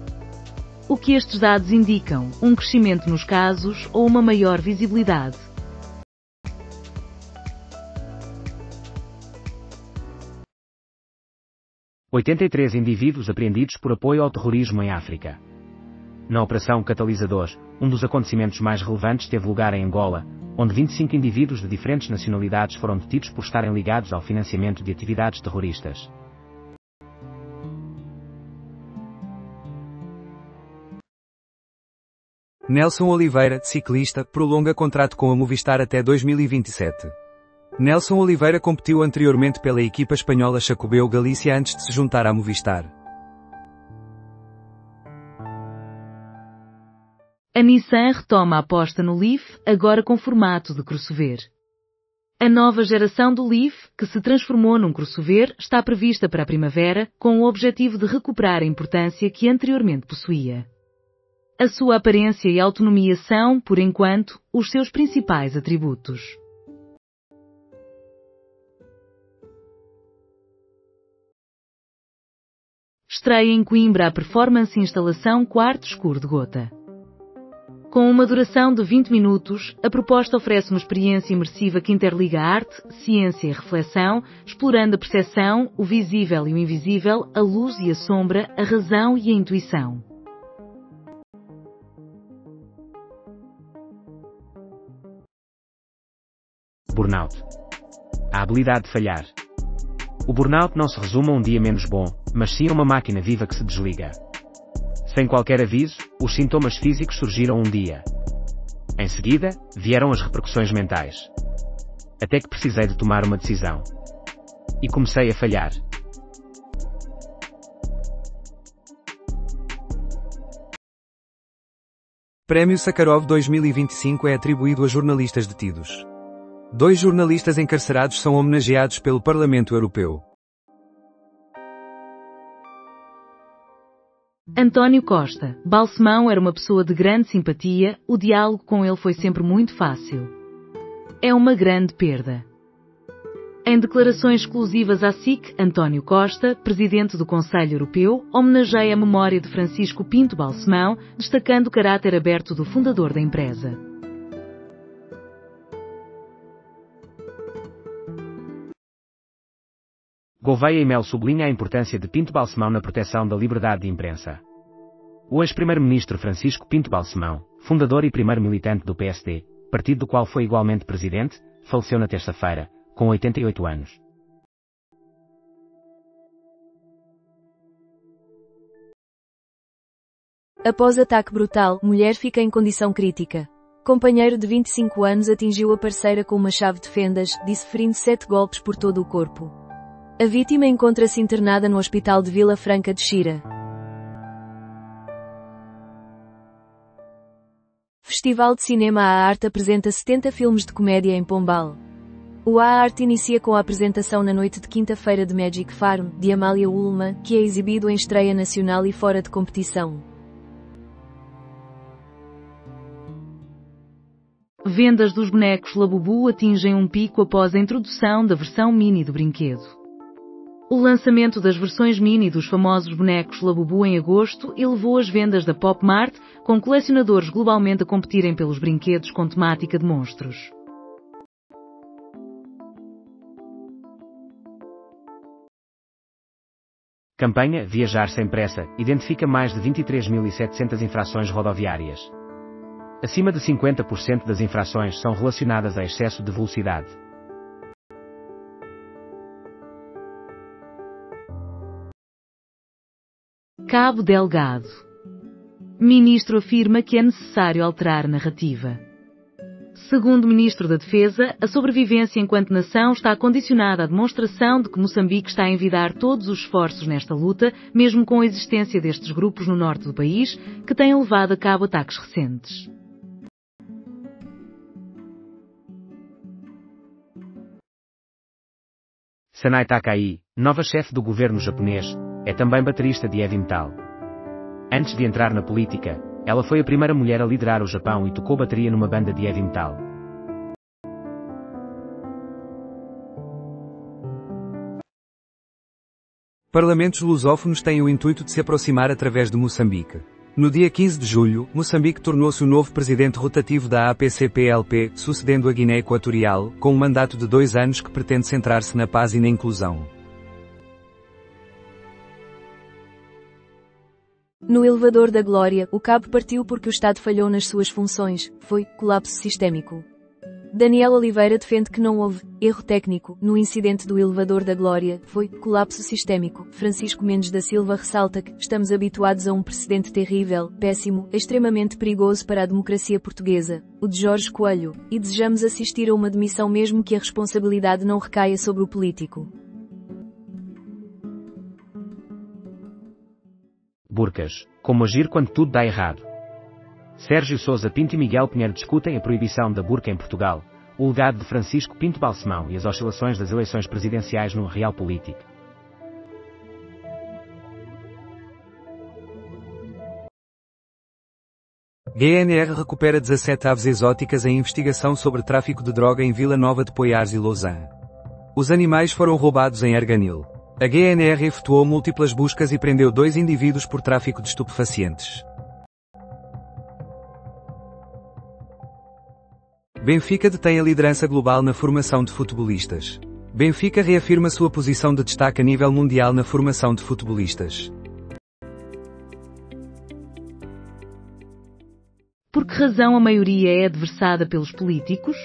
O que estes dados indicam? Um crescimento nos casos ou uma maior visibilidade? – 83 indivíduos apreendidos por apoio ao terrorismo em África. Na Operação Catalisador, um dos acontecimentos mais relevantes teve lugar em Angola, onde 25 indivíduos de diferentes nacionalidades foram detidos por estarem ligados ao financiamento de atividades terroristas. Nelson Oliveira, ciclista, prolonga contrato com a Movistar até 2027. Nelson Oliveira competiu anteriormente pela equipa espanhola Xacobeo Galícia antes de se juntar à Movistar. A Nissan retoma a aposta no Leaf, agora com formato de crossover. A nova geração do Leaf, que se transformou num crossover, está prevista para a primavera, com o objetivo de recuperar a importância que anteriormente possuía. A sua aparência e autonomia são, por enquanto, os seus principais atributos. Estreia em Coimbra a performance instalação Quarto Escuro de Gota. Com uma duração de 20 minutos, a proposta oferece uma experiência imersiva que interliga a arte, ciência e reflexão, explorando a percepção, o visível e o invisível, a luz e a sombra, a razão e a intuição. Burnout. A habilidade de falhar. O burnout não se resume a um dia menos bom, mas sim a uma máquina viva que se desliga. Sem qualquer aviso, os sintomas físicos surgiram um dia. Em seguida, vieram as repercussões mentais. Até que precisei de tomar uma decisão. E comecei a falhar. Prémio Sakharov 2025 é atribuído a jornalistas detidos. 2 jornalistas encarcerados são homenageados pelo Parlamento Europeu. António Costa. Balsemão era uma pessoa de grande simpatia, o diálogo com ele foi sempre muito fácil. É uma grande perda. Em declarações exclusivas à SIC, António Costa, presidente do Conselho Europeu, homenageia a memória de Francisco Pinto Balsemão, destacando o caráter aberto do fundador da empresa. Gouveia e Melo sublinha a importância de Pinto Balsemão na proteção da liberdade de imprensa. O ex-primeiro-ministro Francisco Pinto Balsemão, fundador e primeiro militante do PSD, partido do qual foi igualmente presidente, faleceu na terça-feira, com 88 anos. Após ataque brutal, mulher fica em condição crítica. Companheiro de 25 anos atingiu a parceira com uma chave de fendas, disse ferindo 7 golpes por todo o corpo. A vítima encontra-se internada no Hospital de Vila Franca de Xira. Festival de Cinema A Arte apresenta 70 filmes de comédia em Pombal. O A Arte inicia com a apresentação na noite de quinta-feira de Magic Farm, de Amália Ullmann, que é exibido em estreia nacional e fora de competição. Vendas dos bonecos Labubu atingem um pico após a introdução da versão mini do brinquedo. O lançamento das versões mini dos famosos bonecos Labubu em agosto elevou as vendas da Pop Mart, com colecionadores globalmente a competirem pelos brinquedos com temática de monstros. Campanha Viajar Sem Pressa identifica mais de 23.700 infrações rodoviárias. Acima de 50% das infrações são relacionadas a excesso de velocidade. Cabo Delgado. Ministro afirma que é necessário alterar narrativa. Segundo o Ministro da Defesa, a sobrevivência enquanto nação está condicionada à demonstração de que Moçambique está a envidar todos os esforços nesta luta, mesmo com a existência destes grupos no norte do país, que têm levado a cabo ataques recentes. Sanai Takai, nova chefe do governo japonês, é também baterista de heavy metal. Antes de entrar na política, ela foi a primeira mulher a liderar o Japão e tocou bateria numa banda de heavy metal. Parlamentos lusófonos têm o intuito de se aproximar através de Moçambique. No dia 15 de julho, Moçambique tornou-se o novo presidente rotativo da APCPLP, sucedendo a Guiné Equatorial, com um mandato de 2 anos que pretende centrar-se na paz e na inclusão. No elevador da Glória, o cabo partiu porque o Estado falhou nas suas funções, foi colapso sistémico. Daniel Oliveira defende que não houve erro técnico no incidente do elevador da Glória, foi colapso sistémico. Francisco Mendes da Silva ressalta que estamos habituados a um precedente terrível, péssimo, extremamente perigoso para a democracia portuguesa, o de Jorge Coelho, e desejamos assistir a uma demissão mesmo que a responsabilidade não recaia sobre o político. Burcas. Como agir quando tudo dá errado? Sérgio Sousa Pinto e Miguel Pinheiro discutem a proibição da burca em Portugal, o legado de Francisco Pinto Balsemão e as oscilações das eleições presidenciais no real político. GNR recupera 17 aves exóticas em investigação sobre tráfico de droga em Vila Nova de Poiares e Lausanne. Os animais foram roubados em Arganil. A GNR efetuou múltiplas buscas e prendeu 2 indivíduos por tráfico de estupefacientes. Benfica detém a liderança global na formação de futebolistas. Benfica reafirma sua posição de destaque a nível mundial na formação de futebolistas. Por que razão a maioria é adversada pelos políticos?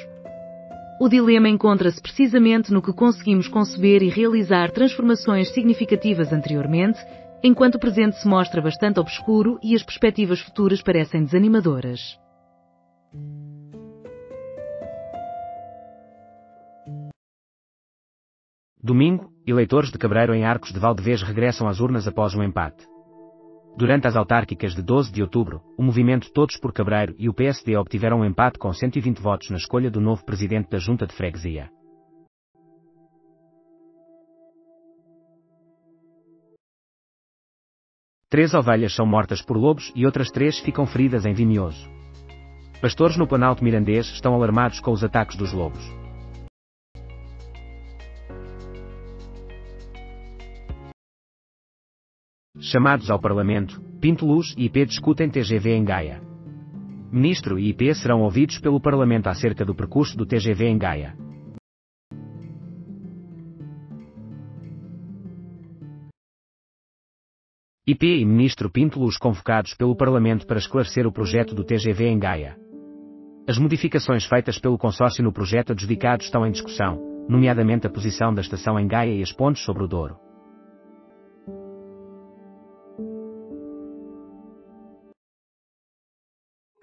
O dilema encontra-se precisamente no que conseguimos conceber e realizar transformações significativas anteriormente, enquanto o presente se mostra bastante obscuro e as perspectivas futuras parecem desanimadoras. Domingo, eleitores de Cabreiro em Arcos de Valdevez regressam às urnas após um empate. Durante as autárquicas de 12 de outubro, o movimento Todos por Cabreiro e o PSD obtiveram um empate com 120 votos na escolha do novo presidente da Junta de Freguesia. Três ovelhas são mortas por lobos e outras 3 ficam feridas em Vimioso. Pastores no Planalto Mirandês estão alarmados com os ataques dos lobos. Chamados ao Parlamento, Pinto Luz e IP discutem TGV em Gaia. Ministro e IP serão ouvidos pelo Parlamento acerca do percurso do TGV em Gaia. IP e Ministro Pinto Luz convocados pelo Parlamento para esclarecer o projeto do TGV em Gaia. As modificações feitas pelo consórcio no projeto adjudicado estão em discussão, nomeadamente a posição da estação em Gaia e as pontes sobre o Douro.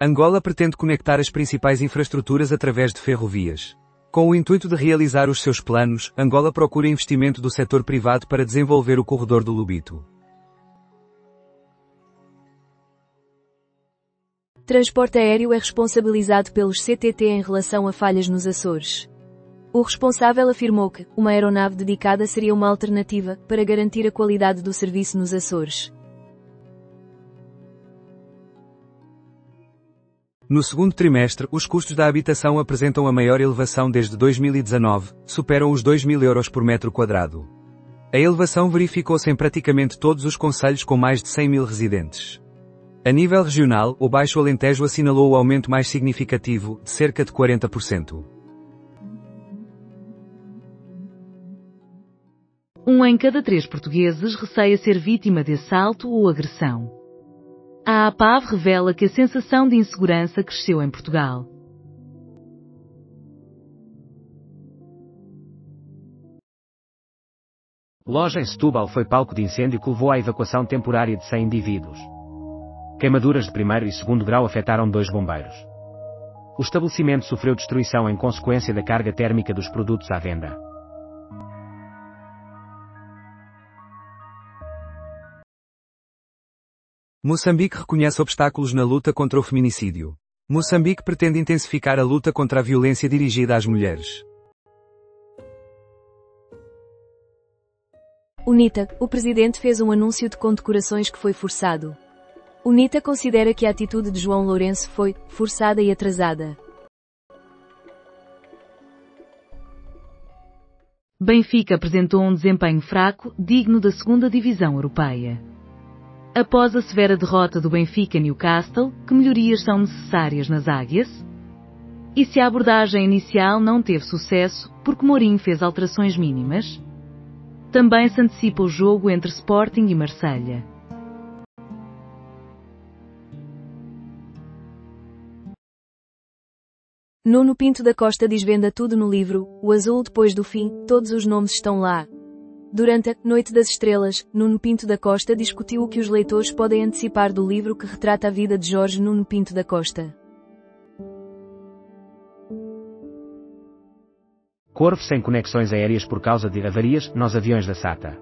Angola pretende conectar as principais infraestruturas através de ferrovias. Com o intuito de realizar os seus planos, Angola procura investimento do setor privado para desenvolver o corredor do Lobito. Transporte aéreo é responsabilizado pelos CTT em relação a falhas nos Açores. O responsável afirmou que uma aeronave dedicada seria uma alternativa para garantir a qualidade do serviço nos Açores. No segundo trimestre, os custos da habitação apresentam a maior elevação desde 2019, superam os 2.000 euros por metro quadrado. A elevação verificou-se em praticamente todos os concelhos com mais de 100.000 residentes. A nível regional, o Baixo Alentejo assinalou o aumento mais significativo, de cerca de 40%. 1 em cada 3 portugueses receia ser vítima de assalto ou agressão. A APAV revela que a sensação de insegurança cresceu em Portugal. Loja em Setúbal foi palco de incêndio que levou à evacuação temporária de 100 indivíduos. Queimaduras de primeiro e segundo grau afetaram 2 bombeiros. O estabelecimento sofreu destruição em consequência da carga térmica dos produtos à venda. Moçambique reconhece obstáculos na luta contra o feminicídio. Moçambique pretende intensificar a luta contra a violência dirigida às mulheres. UNITA, o presidente fez um anúncio de condecorações que foi forçado. UNITA considera que a atitude de João Lourenço foi forçada e atrasada. Benfica apresentou um desempenho fraco, digno da segunda divisão europeia. Após a severa derrota do Benfica Newcastle, que melhorias são necessárias nas Águias? E se a abordagem inicial não teve sucesso, porque Mourinho fez alterações mínimas? Também se antecipa o jogo entre Sporting e Marselha. Nuno Pinto da Costa desvenda tudo no livro O Azul Depois do Fim, todos os nomes estão lá. Durante a Noite das Estrelas, Nuno Pinto da Costa discutiu o que os leitores podem antecipar do livro que retrata a vida de Jorge Nuno Pinto da Costa. Corvo sem conexões aéreas por causa de avarias nos aviões da SATA.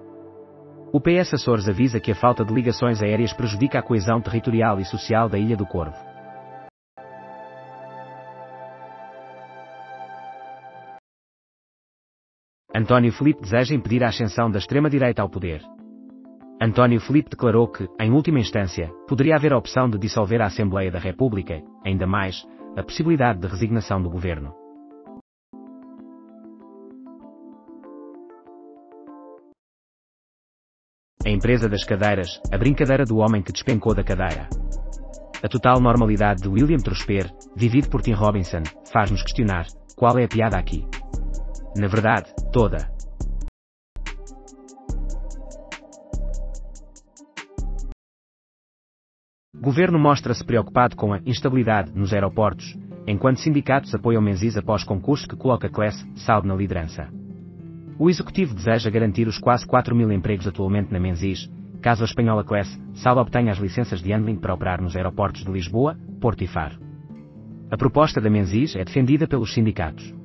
O PS Açores avisa que a falta de ligações aéreas prejudica a coesão territorial e social da Ilha do Corvo. António Filipe deseja impedir a ascensão da extrema-direita ao poder. António Filipe declarou que, em última instância, poderia haver a opção de dissolver a Assembleia da República, ainda mais, a possibilidade de resignação do governo. A empresa das cadeiras, a brincadeira do homem que despencou da cadeira. A total normalidade de William Trosper, vivido por Tim Robinson, faz-nos questionar, qual é a piada aqui? Na verdade, toda. Governo mostra-se preocupado com a instabilidade nos aeroportos, enquanto sindicatos apoiam Menzies após concurso que coloca Classe Saud na liderança. O Executivo deseja garantir os quase 4.000 empregos atualmente na Menzies, caso a espanhola Classe Saud obtenha as licenças de handling para operar nos aeroportos de Lisboa, Porto e Faro. A proposta da Menzies é defendida pelos sindicatos.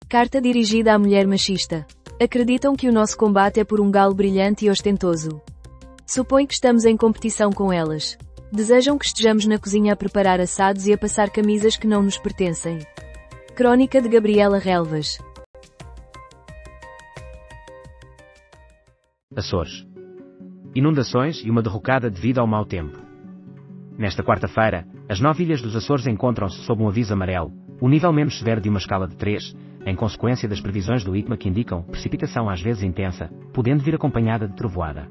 Carta dirigida à mulher machista. Acreditam que o nosso combate é por um galo brilhante e ostentoso. Supõe que estamos em competição com elas. Desejam que estejamos na cozinha a preparar assados e a passar camisas que não nos pertencem. Crônica de Gabriela Relvas. Açores. Inundações e uma derrocada devido ao mau tempo. Nesta quarta-feira, as 9 ilhas dos Açores encontram-se sob um aviso amarelo, o nível menos severo de uma escala de 3, em consequência das previsões do IPMA que indicam precipitação às vezes intensa, podendo vir acompanhada de trovoada.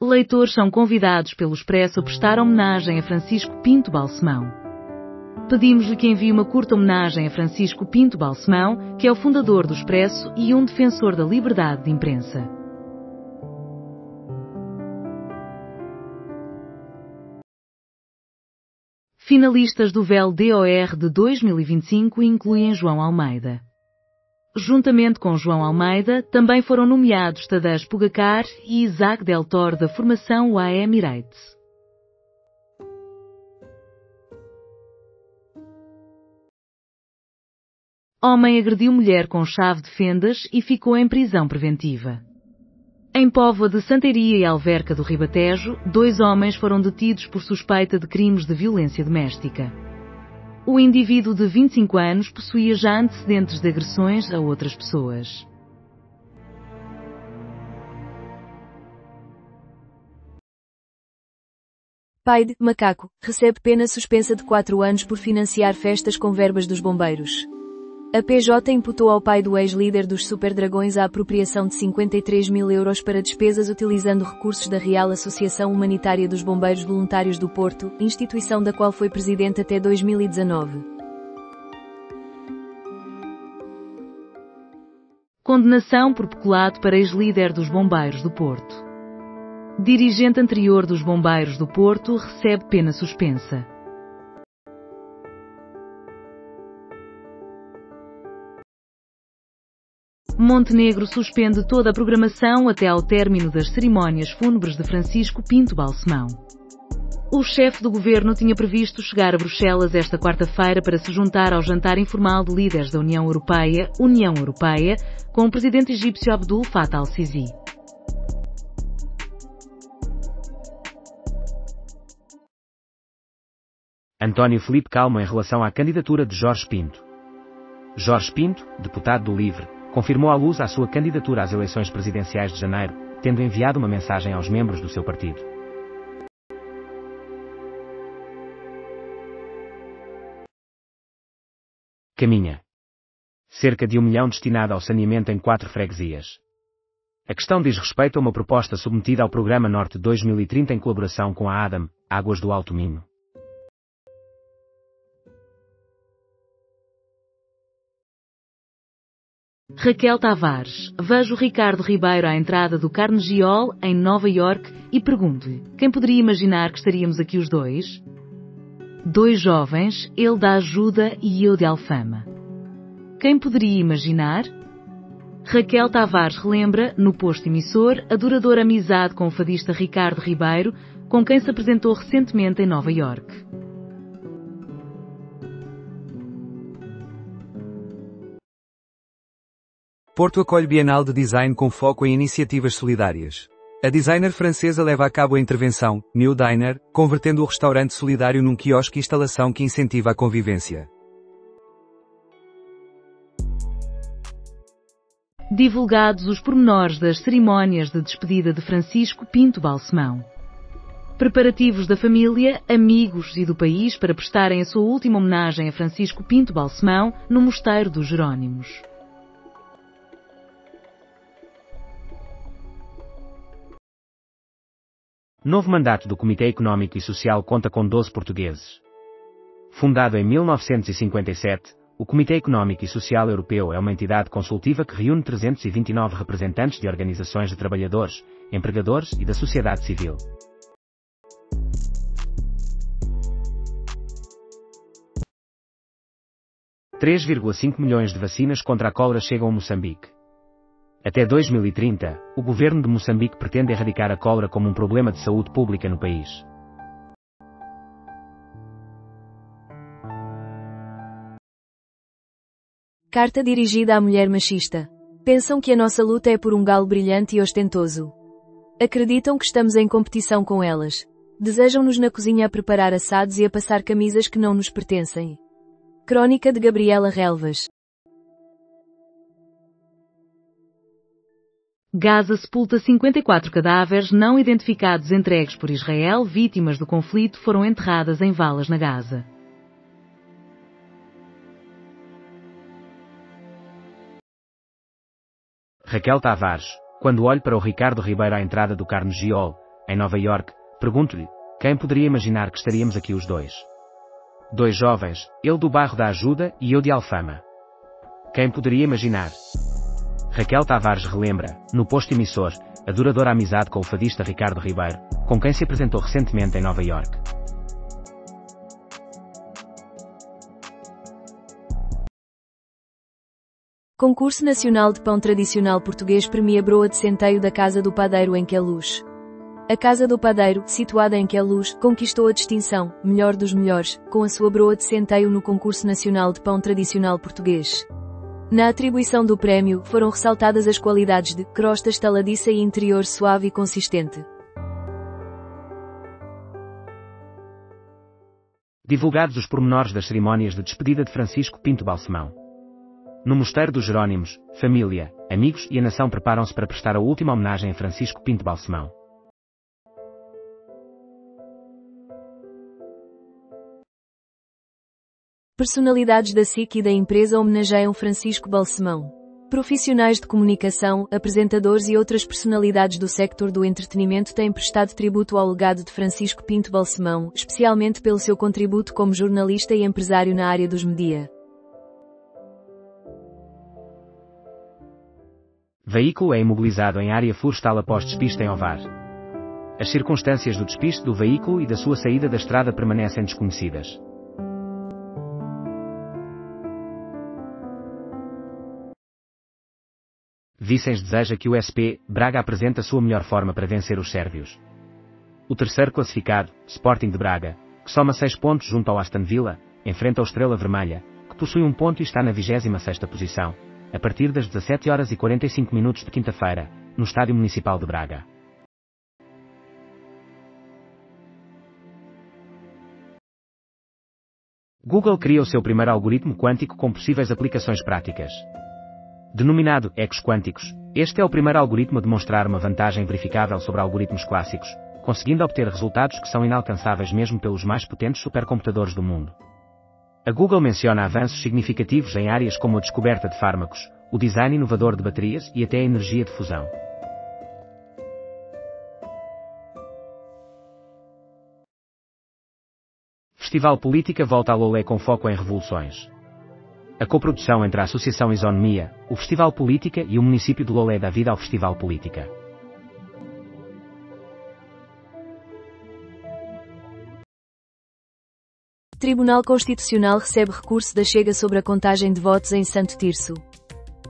Leitores são convidados pelo Expresso a prestar homenagem a Francisco Pinto Balsemão. Pedimos-lhe que envie uma curta homenagem a Francisco Pinto Balsemão, que é o fundador do Expresso e um defensor da liberdade de imprensa. Finalistas do VEL DOR de 2025 incluem João Almeida. Juntamente com João Almeida, também foram nomeados Tadej Pogacar e Isaac Del Toro da formação UAE Emirates. Homem agrediu mulher com chave de fendas e ficou em prisão preventiva. Em Póvoa de Santaria e Alverca do Ribatejo, 2 homens foram detidos por suspeita de crimes de violência doméstica. O indivíduo de 25 anos possuía já antecedentes de agressões a outras pessoas. Pai de macaco recebe pena suspensa de 4 anos por financiar festas com verbas dos bombeiros. A PJ imputou ao pai do ex-líder dos Super Dragões a apropriação de 53 mil euros para despesas utilizando recursos da Real Associação Humanitária dos Bombeiros Voluntários do Porto, instituição da qual foi presidente até 2019. Condenação por peculato para ex-líder dos Bombeiros do Porto. Dirigente anterior dos Bombeiros do Porto recebe pena suspensa. Montenegro suspende toda a programação até ao término das cerimónias fúnebres de Francisco Pinto Balsemão. O chefe do governo tinha previsto chegar a Bruxelas esta quarta-feira para se juntar ao jantar informal de líderes da União Europeia, com o presidente egípcio Abdul Fattah al-Sisi. António Filipe Calmo em relação à candidatura de Jorge Pinto. Jorge Pinto, deputado do LIVRE, confirmou à luz a sua candidatura às eleições presidenciais de janeiro, tendo enviado uma mensagem aos membros do seu partido. Caminha. Cerca de 1 milhão destinado ao saneamento em 4 freguesias. A questão diz respeito a uma proposta submetida ao Programa Norte 2030 em colaboração com a ADAM, Águas do Alto Minho. Raquel Tavares, vejo Ricardo Ribeiro à entrada do Carnegie Hall, em Nova York, e pergunto-lhe, quem poderia imaginar que estaríamos aqui os dois? Dois jovens, ele da ajuda e eu de Alfama. Quem poderia imaginar? Raquel Tavares relembra, no posto emissor, a duradoura amizade com o fadista Ricardo Ribeiro, com quem se apresentou recentemente em Nova York. Porto acolhe Bienal de Design com foco em iniciativas solidárias. A designer francesa leva a cabo a intervenção New Diner, convertendo o restaurante solidário num quiosque instalação que incentiva a convivência. Divulgados os pormenores das cerimónias de despedida de Francisco Pinto Balsemão. Preparativos da família, amigos e do país para prestarem a sua última homenagem a Francisco Pinto Balsemão no Mosteiro dos Jerónimos. Novo mandato do Comitê Económico e Social conta com 12 portugueses. Fundado em 1957, o Comitê Económico e Social Europeu é uma entidade consultiva que reúne 329 representantes de organizações de trabalhadores, empregadores e da sociedade civil. $3,5 milhões de vacinas contra a cólera chegam a Moçambique. Até 2030, o governo de Moçambique pretende erradicar a cólera como um problema de saúde pública no país. Carta dirigida à mulher machista. Pensam que a nossa luta é por um galo brilhante e ostentoso. Acreditam que estamos em competição com elas. Desejam-nos na cozinha a preparar assados e a passar camisas que não nos pertencem. Crônica de Gabriela Relvas. Gaza sepulta 54 cadáveres não identificados entregues por Israel, vítimas do conflito, foram enterradas em valas na Gaza. Raquel Tavares, quando olho para o Ricardo Ribeiro à entrada do Carnegie Hall, em Nova York, pergunto-lhe, quem poderia imaginar que estaríamos aqui os dois? Dois jovens, ele do bairro da Ajuda e eu de Alfama. Quem poderia imaginar? Raquel Tavares relembra, no posto emissor, a duradoura amizade com o fadista Ricardo Ribeiro, com quem se apresentou recentemente em Nova York. Concurso Nacional de Pão Tradicional Português premia broa de centeio da Casa do Padeiro em Queluz. A Casa do Padeiro, situada em Queluz, conquistou a distinção, melhor dos melhores, com a sua broa de centeio no Concurso Nacional de Pão Tradicional Português. Na atribuição do prémio, foram ressaltadas as qualidades de crosta estaladiça e interior suave e consistente. Divulgados os pormenores das cerimónias de despedida de Francisco Pinto Balsemão. No Mosteiro dos Jerónimos, família, amigos e a nação preparam-se para prestar a última homenagem a Francisco Pinto Balsemão. Personalidades da SIC e da empresa homenageiam Francisco Balsemão. Profissionais de comunicação, apresentadores e outras personalidades do sector do entretenimento têm prestado tributo ao legado de Francisco Pinto Balsemão, especialmente pelo seu contributo como jornalista e empresário na área dos média. Veículo é imobilizado em área florestal após despiste em Ovar. As circunstâncias do despiste do veículo e da sua saída da estrada permanecem desconhecidas. Vicens deseja que o SP Braga apresente a sua melhor forma para vencer os sérvios. O terceiro classificado, Sporting de Braga, que soma 6 pontos junto ao Aston Villa, enfrenta o Estrela Vermelha, que possui 1 ponto e está na 26ª posição, a partir das 17h45 de quinta-feira, no Estádio Municipal de Braga. Google cria o seu primeiro algoritmo quântico com possíveis aplicações práticas. Denominado ecos quânticos, este é o primeiro algoritmo a demonstrar uma vantagem verificável sobre algoritmos clássicos, conseguindo obter resultados que são inalcançáveis mesmo pelos mais potentes supercomputadores do mundo. A Google menciona avanços significativos em áreas como a descoberta de fármacos, o design inovador de baterias e até a energia de fusão. Festival Política volta a Lolé com foco em revoluções. A coprodução entre a Associação Isonomia, o Festival Política e o município de Lolé dá vida ao Festival Política. Tribunal Constitucional recebe recurso da Chega sobre a contagem de votos em Santo Tirso.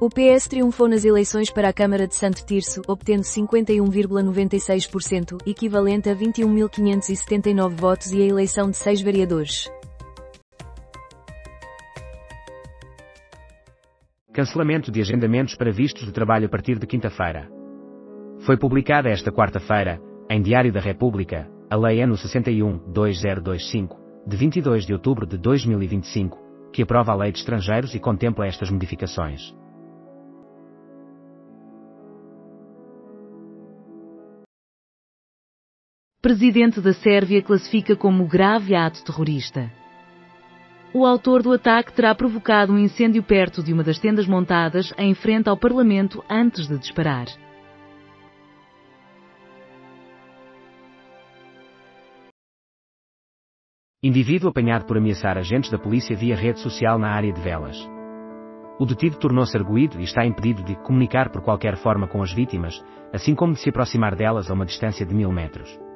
O PS triunfou nas eleições para a Câmara de Santo Tirso, obtendo 51,96%, equivalente a 21.579 votos e a eleição de 6 vereadores. Cancelamento de agendamentos para vistos de trabalho a partir de quinta-feira. Foi publicada esta quarta-feira, em Diário da República, a Lei N. 61/2025, de 22 de outubro de 2025, que aprova a Lei de Estrangeiros e contempla estas modificações. Presidente da Sérvia classifica como grave ato terrorista. O autor do ataque terá provocado um incêndio perto de uma das tendas montadas em frente ao Parlamento antes de disparar. Indivíduo apanhado por ameaçar agentes da polícia via rede social na área de Velas. O detido tornou-se arguido e está impedido de comunicar por qualquer forma com as vítimas, assim como de se aproximar delas a uma distância de 1000 metros.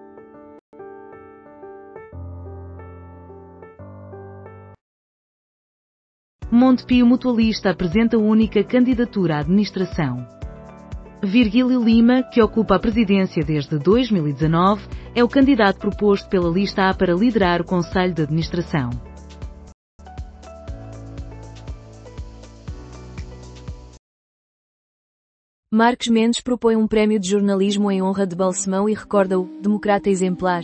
Montepio Mutualista apresenta única candidatura à administração. Virgílio Lima, que ocupa a presidência desde 2019, é o candidato proposto pela lista A para liderar o Conselho de Administração. Marques Mendes propõe um prémio de jornalismo em honra de Balsemão e recorda-o democrata exemplar.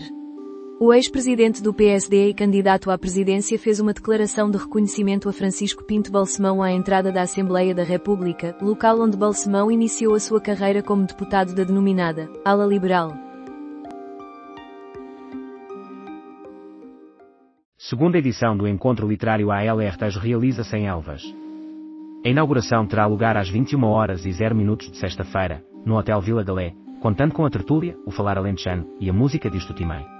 O ex-presidente do PSD e candidato à presidência fez uma declaração de reconhecimento a Francisco Pinto Balsemão à entrada da Assembleia da República, local onde Balsemão iniciou a sua carreira como deputado da denominada ala liberal. Segunda edição do Encontro Literário ALR Tejo realiza-se em Elvas. A inauguração terá lugar às 21h00 de sexta-feira, no Hotel Vila Galé, contando com a tertúlia, o falar alentejano e a música de Estutimém.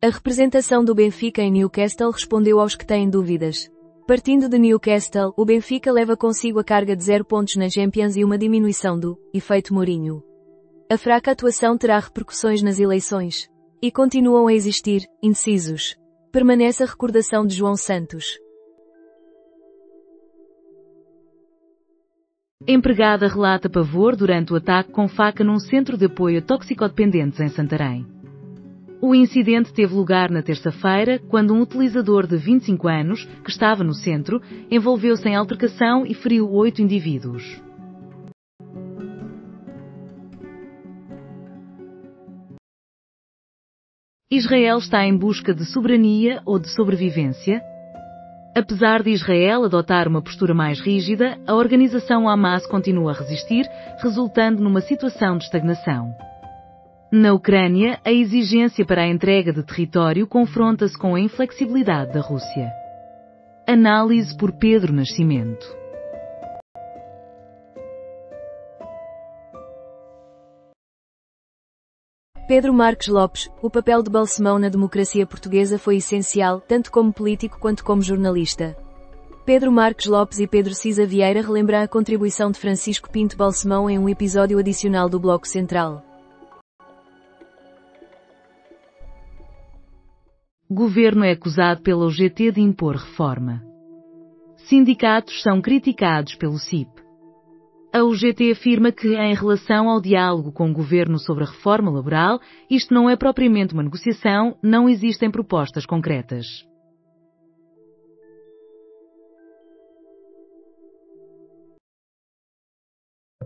A representação do Benfica em Newcastle respondeu aos que têm dúvidas. Partindo de Newcastle, o Benfica leva consigo a carga de 0 pontos na Champions e uma diminuição do efeito Mourinho. A fraca atuação terá repercussões nas eleições. E continuam a existir indecisos. Permanece a recordação de João Santos. Empregada relata pavor durante o ataque com faca num centro de apoio a toxicodependentes em Santarém. O incidente teve lugar na terça-feira, quando um utilizador de 25 anos, que estava no centro, envolveu-se em altercação e feriu 8 indivíduos. Israel está em busca de soberania ou de sobrevivência? Apesar de Israel adotar uma postura mais rígida, a organização Hamas continua a resistir, resultando numa situação de estagnação. Na Ucrânia, a exigência para a entrega de território confronta-se com a inflexibilidade da Rússia. Análise por Pedro Nascimento. Pedro Marques Lopes, o papel de Balsemão na democracia portuguesa foi essencial, tanto como político quanto como jornalista. Pedro Marques Lopes e Pedro Cisa Vieira relembram a contribuição de Francisco Pinto Balsemão em um episódio adicional do Bloco Central. Governo é acusado pela UGT de impor reforma. Sindicatos são criticados pelo CIP. A UGT afirma que, em relação ao diálogo com o Governo sobre a reforma laboral, isto não é propriamente uma negociação, não existem propostas concretas.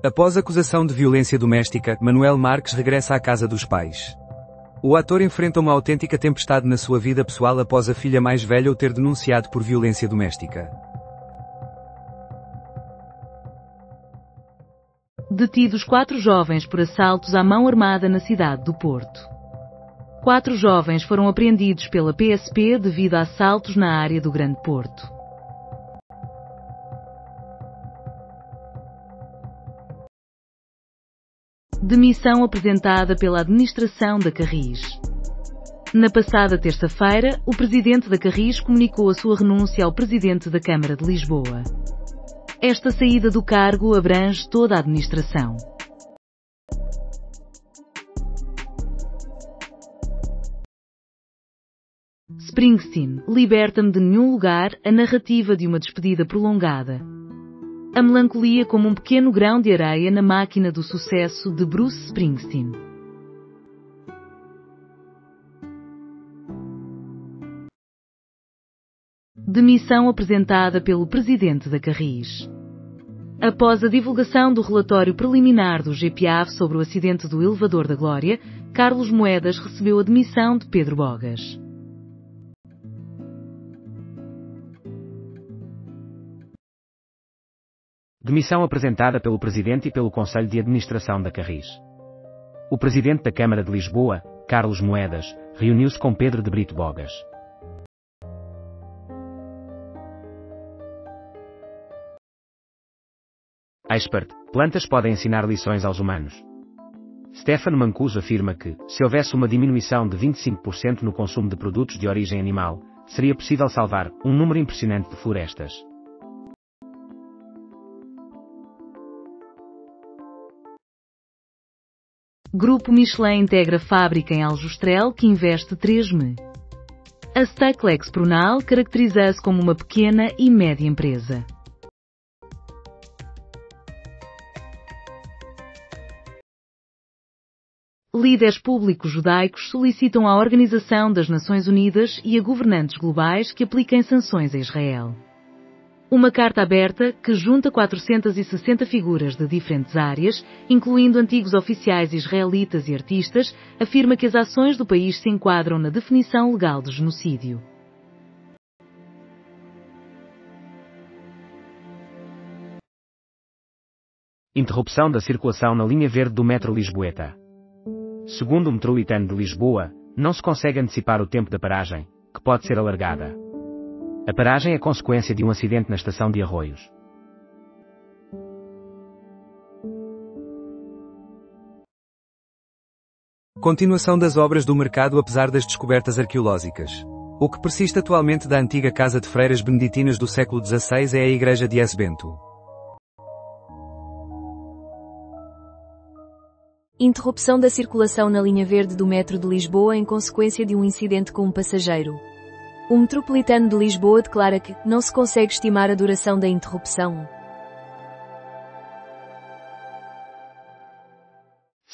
Após acusação de violência doméstica, Manuel Marques regressa à casa dos pais. O ator enfrenta uma autêntica tempestade na sua vida pessoal após a filha mais velha o ter denunciado por violência doméstica. Detidos 4 jovens por assaltos à mão armada na cidade do Porto. 4 jovens foram apreendidos pela PSP devido a assaltos na área do Grande Porto. Demissão apresentada pela administração da Carris. Na passada terça-feira, o presidente da Carris comunicou a sua renúncia ao presidente da Câmara de Lisboa. Esta saída do cargo abrange toda a administração. Springsteen, liberta-me de nenhum lugar, a narrativa de uma despedida prolongada. A melancolia como um pequeno grão de areia na máquina do sucesso de Bruce Springsteen. Demissão apresentada pelo presidente da Carris. Após a divulgação do relatório preliminar do GPAV sobre o acidente do elevador da Glória, Carlos Moedas recebeu a demissão de Pedro Bogas. Demissão apresentada pelo Presidente e pelo Conselho de Administração da Carris. O Presidente da Câmara de Lisboa, Carlos Moedas, reuniu-se com Pedro de Brito Bogas. Expert, plantas podem ensinar lições aos humanos. Stefano Mancuso afirma que, se houvesse uma diminuição de 25% no consumo de produtos de origem animal, seria possível salvar um número impressionante de florestas. Grupo Michelin integra fábrica em Aljustrel que investe 3 milhões. A Staclex Prunal caracteriza-se como uma pequena e média empresa. Líderes públicos judaicos solicitam à Organização das Nações Unidas e a governantes globais que apliquem sanções a Israel. Uma carta aberta, que junta 460 figuras de diferentes áreas, incluindo antigos oficiais israelitas e artistas, afirma que as ações do país se enquadram na definição legal de genocídio. Interrupção da circulação na linha verde do metro Lisboeta. Segundo o Metropolitano de Lisboa, não se consegue antecipar o tempo da paragem, que pode ser alargada. A paragem é consequência de um acidente na estação de Arroios. Continuação das obras do mercado apesar das descobertas arqueológicas. O que persiste atualmente da antiga casa de freiras beneditinas do século XVI é a igreja de S. Bento. Interrupção da circulação na linha verde do metro de Lisboa em consequência de um incidente com um passageiro. O Metropolitano de Lisboa declara que não se consegue estimar a duração da interrupção.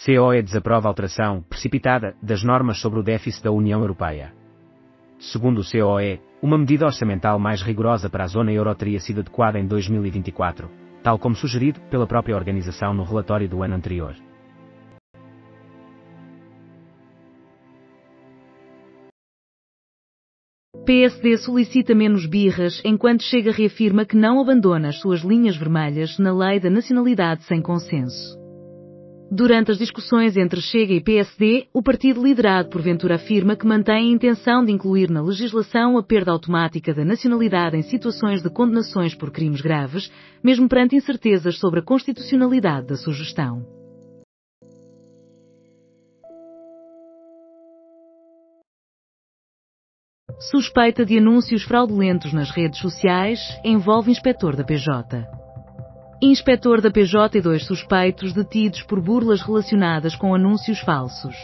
COE desaprova a alteração, precipitada, das normas sobre o déficit da União Europeia. Segundo o COE, uma medida orçamental mais rigorosa para a zona euro teria sido adequada em 2024, tal como sugerido pela própria organização no relatório do ano anterior. PSD solicita menos birras enquanto Chega reafirma que não abandona as suas linhas vermelhas na lei da nacionalidade sem consenso. Durante as discussões entre Chega e PSD, o partido liderado por Ventura afirma que mantém a intenção de incluir na legislação a perda automática da nacionalidade em situações de condenações por crimes graves, mesmo perante incertezas sobre a constitucionalidade da sugestão. Suspeita de anúncios fraudulentos nas redes sociais envolve inspetor da PJ. Inspetor da PJ e 2 suspeitos detidos por burlas relacionadas com anúncios falsos.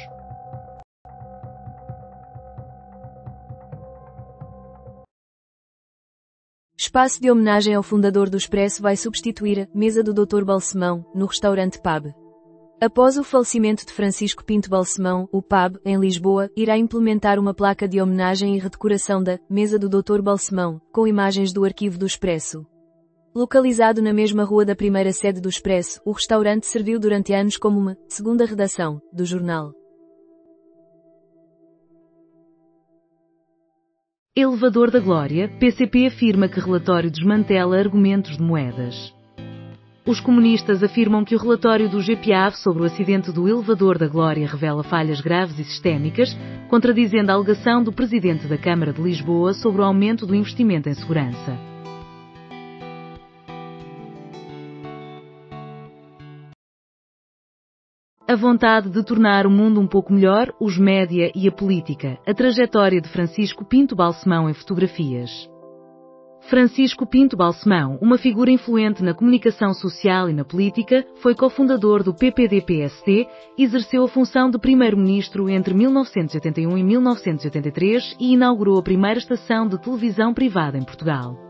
Espaço de homenagem ao fundador do Expresso vai substituir a mesa do Dr. Balsemão, no restaurante Pub. Após o falecimento de Francisco Pinto Balsemão, o PAB, em Lisboa, irá implementar uma placa de homenagem e redecoração da mesa do Dr. Balsemão, com imagens do arquivo do Expresso. Localizado na mesma rua da primeira sede do Expresso, o restaurante serviu durante anos como uma segunda redação do jornal. Elevador da Glória, PCP afirma que relatório desmantela argumentos de Moedas. Os comunistas afirmam que o relatório do GPAV sobre o acidente do Elevador da Glória revela falhas graves e sistémicas, contradizendo a alegação do presidente da Câmara de Lisboa sobre o aumento do investimento em segurança. A vontade de tornar o mundo um pouco melhor, os média e a política, a trajetória de Francisco Pinto Balsemão em fotografias. Francisco Pinto Balsemão, uma figura influente na comunicação social e na política, foi cofundador do PPD-PSD, exerceu a função de primeiro-ministro entre 1981 e 1983 e inaugurou a primeira estação de televisão privada em Portugal.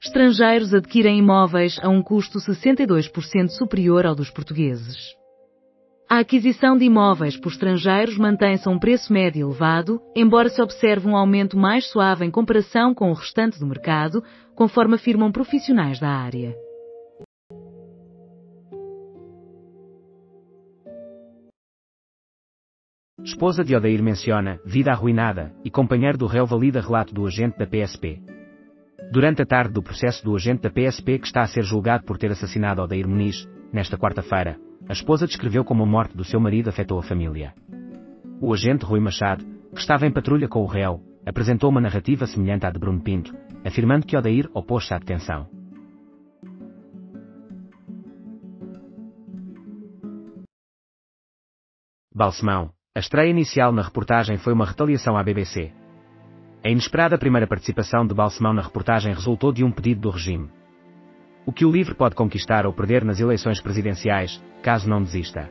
Estrangeiros adquirem imóveis a um custo 62% superior ao dos portugueses. A aquisição de imóveis por estrangeiros mantém-se a um preço médio elevado, embora se observe um aumento mais suave em comparação com o restante do mercado, conforme afirmam profissionais da área. Esposa de Odair menciona vida arruinada e companheiro do réu valida relato do agente da PSP. Durante a tarde do processo do agente da PSP que está a ser julgado por ter assassinado Odair Muniz, nesta quarta-feira, a esposa descreveu como a morte do seu marido afetou a família. O agente Rui Machado, que estava em patrulha com o réu, apresentou uma narrativa semelhante à de Bruno Pinto, afirmando que Odair opôs-se à detenção. Balsemão. A estreia inicial na reportagem foi uma retaliação à BBC. A inesperada primeira participação de Balsemão na reportagem resultou de um pedido do regime. O que o LIVRE pode conquistar ou perder nas eleições presidenciais, caso não desista.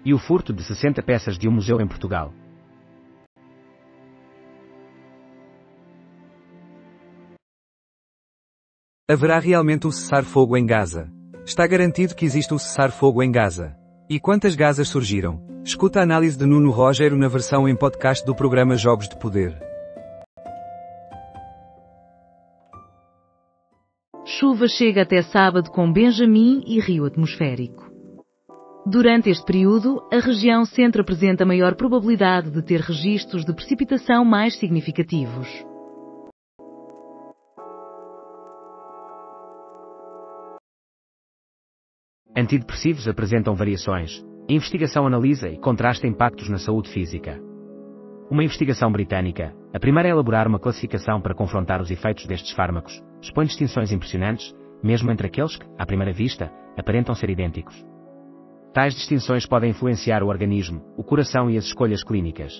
E o furto de 60 peças de um museu em Portugal. Haverá realmente um cessar-fogo em Gaza? Está garantido que existe um cessar-fogo em Gaza? E quantas Gazas surgiram? Escuta a análise de Nuno Rogério na versão em podcast do programa Jogos de Poder. Chuva chega até sábado com Benjamin e rio atmosférico. Durante este período, a região centro apresenta maior probabilidade de ter registros de precipitação mais significativos. Antidepressivos apresentam variações. A investigação analisa e contrasta impactos na saúde física. Uma investigação britânica, a primeira a elaborar uma classificação para confrontar os efeitos destes fármacos, expõe distinções impressionantes, mesmo entre aqueles que, à primeira vista, aparentam ser idênticos. Tais distinções podem influenciar o organismo, o coração e as escolhas clínicas.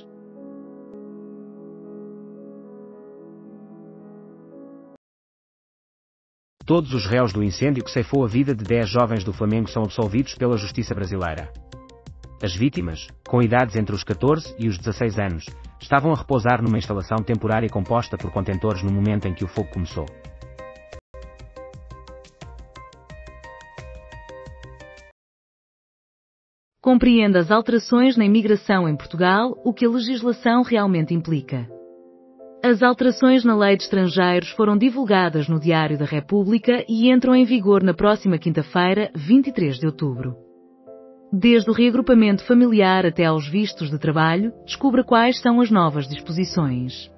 Todos os réus do incêndio que ceifou a vida de 10 jovens do Flamengo são absolvidos pela Justiça brasileira. As vítimas, com idades entre os 14 e os 16 anos, estavam a repousar numa instalação temporária composta por contentores no momento em que o fogo começou. Compreenda as alterações na imigração em Portugal, o que a legislação realmente implica. As alterações na Lei de Estrangeiros foram divulgadas no Diário da República e entram em vigor na próxima quinta-feira, 23 de outubro. Desde o reagrupamento familiar até aos vistos de trabalho, descubra quais são as novas disposições.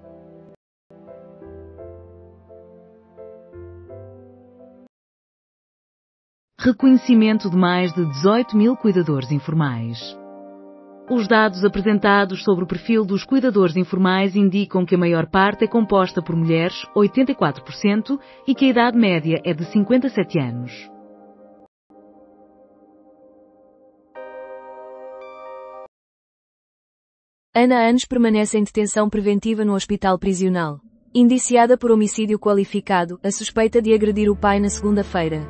Reconhecimento de mais de 18 mil cuidadores informais. Os dados apresentados sobre o perfil dos cuidadores informais indicam que a maior parte é composta por mulheres, 84%, e que a idade média é de 57 anos. Ana Anes permanece em detenção preventiva no hospital prisional. Indiciada por homicídio qualificado, a suspeita de agredir o pai na segunda-feira.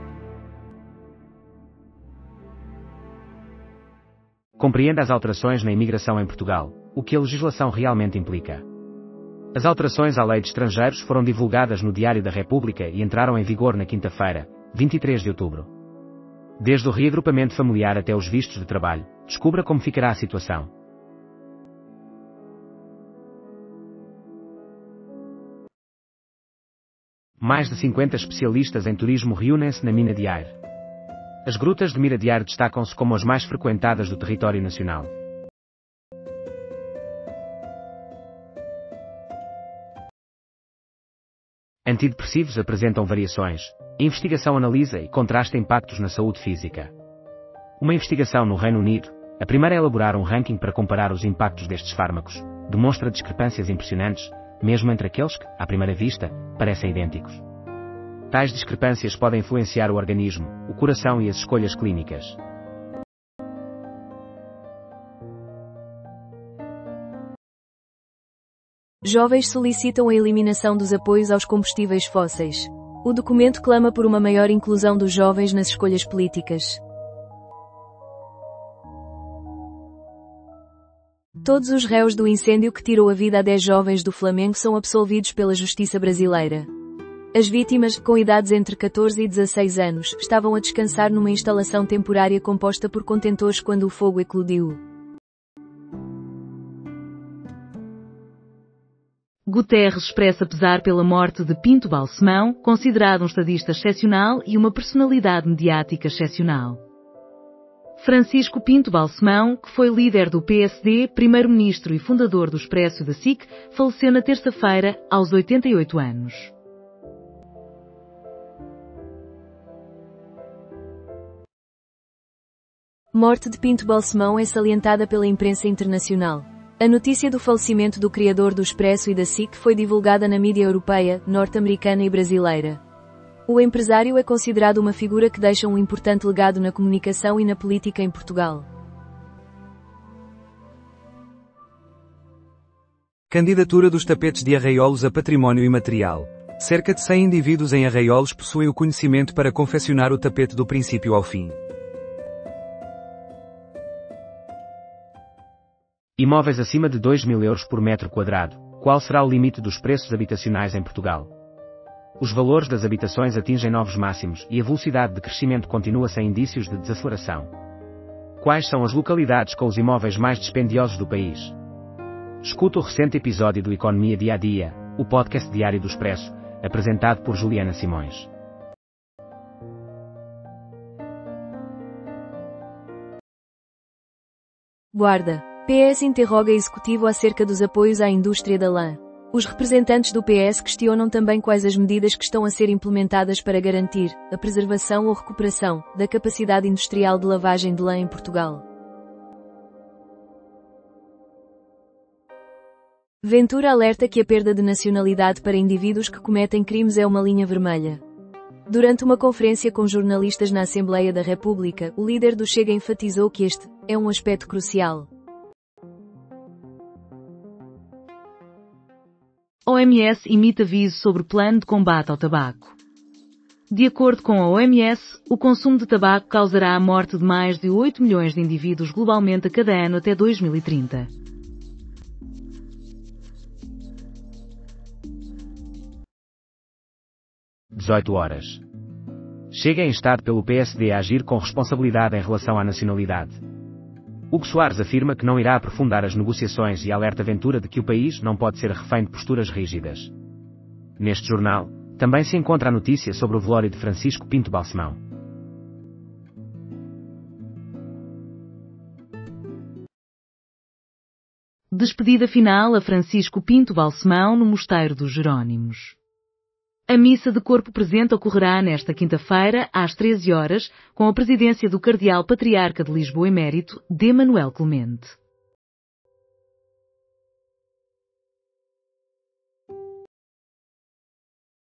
Compreenda as alterações na imigração em Portugal, o que a legislação realmente implica. As alterações à Lei de Estrangeiros foram divulgadas no Diário da República e entraram em vigor na quinta-feira, 23 de outubro. Desde o reagrupamento familiar até os vistos de trabalho, descubra como ficará a situação. Mais de 50 especialistas em turismo reúnem-se na mina de Aire. As grutas de Mira de Aire destacam-se como as mais frequentadas do território nacional. Antidepressivos apresentam variações. A investigação analisa e contrasta impactos na saúde física. Uma investigação no Reino Unido, a primeira a elaborar um ranking para comparar os impactos destes fármacos, demonstra discrepâncias impressionantes, mesmo entre aqueles que, à primeira vista, parecem idênticos. Tais discrepâncias podem influenciar o organismo, o coração e as escolhas clínicas. Jovens solicitam a eliminação dos apoios aos combustíveis fósseis. O documento clama por uma maior inclusão dos jovens nas escolhas políticas. Todos os réus do incêndio que tirou a vida a 10 jovens do Flamengo são absolvidos pela justiça brasileira. As vítimas, com idades entre 14 e 16 anos, estavam a descansar numa instalação temporária composta por contentores quando o fogo eclodiu. Guterres expressa pesar pela morte de Pinto Balsemão, considerado um estadista excepcional e uma personalidade mediática excepcional. Francisco Pinto Balsemão, que foi líder do PSD, primeiro-ministro e fundador do Expresso da SIC, faleceu na terça-feira, aos 88 anos. Morte de Pinto Balsemão é salientada pela imprensa internacional. A notícia do falecimento do criador do Expresso e da SIC foi divulgada na mídia europeia, norte-americana e brasileira. O empresário é considerado uma figura que deixa um importante legado na comunicação e na política em Portugal. Candidatura dos tapetes de Arraiolos a património imaterial. Cerca de 100 indivíduos em Arraiolos possuem o conhecimento para confeccionar o tapete do princípio ao fim. Imóveis acima de 2.000 euros por metro quadrado. Qual será o limite dos preços habitacionais em Portugal? Os valores das habitações atingem novos máximos e a velocidade de crescimento continua sem indícios de desaceleração. Quais são as localidades com os imóveis mais dispendiosos do país? Escuta o recente episódio do Economia Dia a Dia, o podcast diário do Expresso, apresentado por Juliana Simões. Guarda. PS interroga executivo acerca dos apoios à indústria da lã. Os representantes do PS questionam também quais as medidas que estão a ser implementadas para garantir a preservação ou recuperação da capacidade industrial de lavagem de lã em Portugal. Ventura alerta que a perda de nacionalidade para indivíduos que cometem crimes é uma linha vermelha. Durante uma conferência com jornalistas na Assembleia da República, o líder do Chega enfatizou que este é um aspecto crucial. OMS emite aviso sobre plano de combate ao tabaco. De acordo com a OMS, o consumo de tabaco causará a morte de mais de 8 milhões de indivíduos globalmente a cada ano até 2030. (18h). Chega é instado pelo PSD a agir com responsabilidade em relação à nacionalidade. Hugo Soares afirma que não irá aprofundar as negociações e alerta Ventura de que o país não pode ser refém de posturas rígidas. Neste jornal, também se encontra a notícia sobre o velório de Francisco Pinto Balsemão. Despedida final a Francisco Pinto Balsemão no Mosteiro dos Jerónimos. A missa de corpo presente ocorrerá nesta quinta-feira, às 13 horas, com a presidência do Cardeal Patriarca de Lisboa Emérito, D. Manuel Clemente.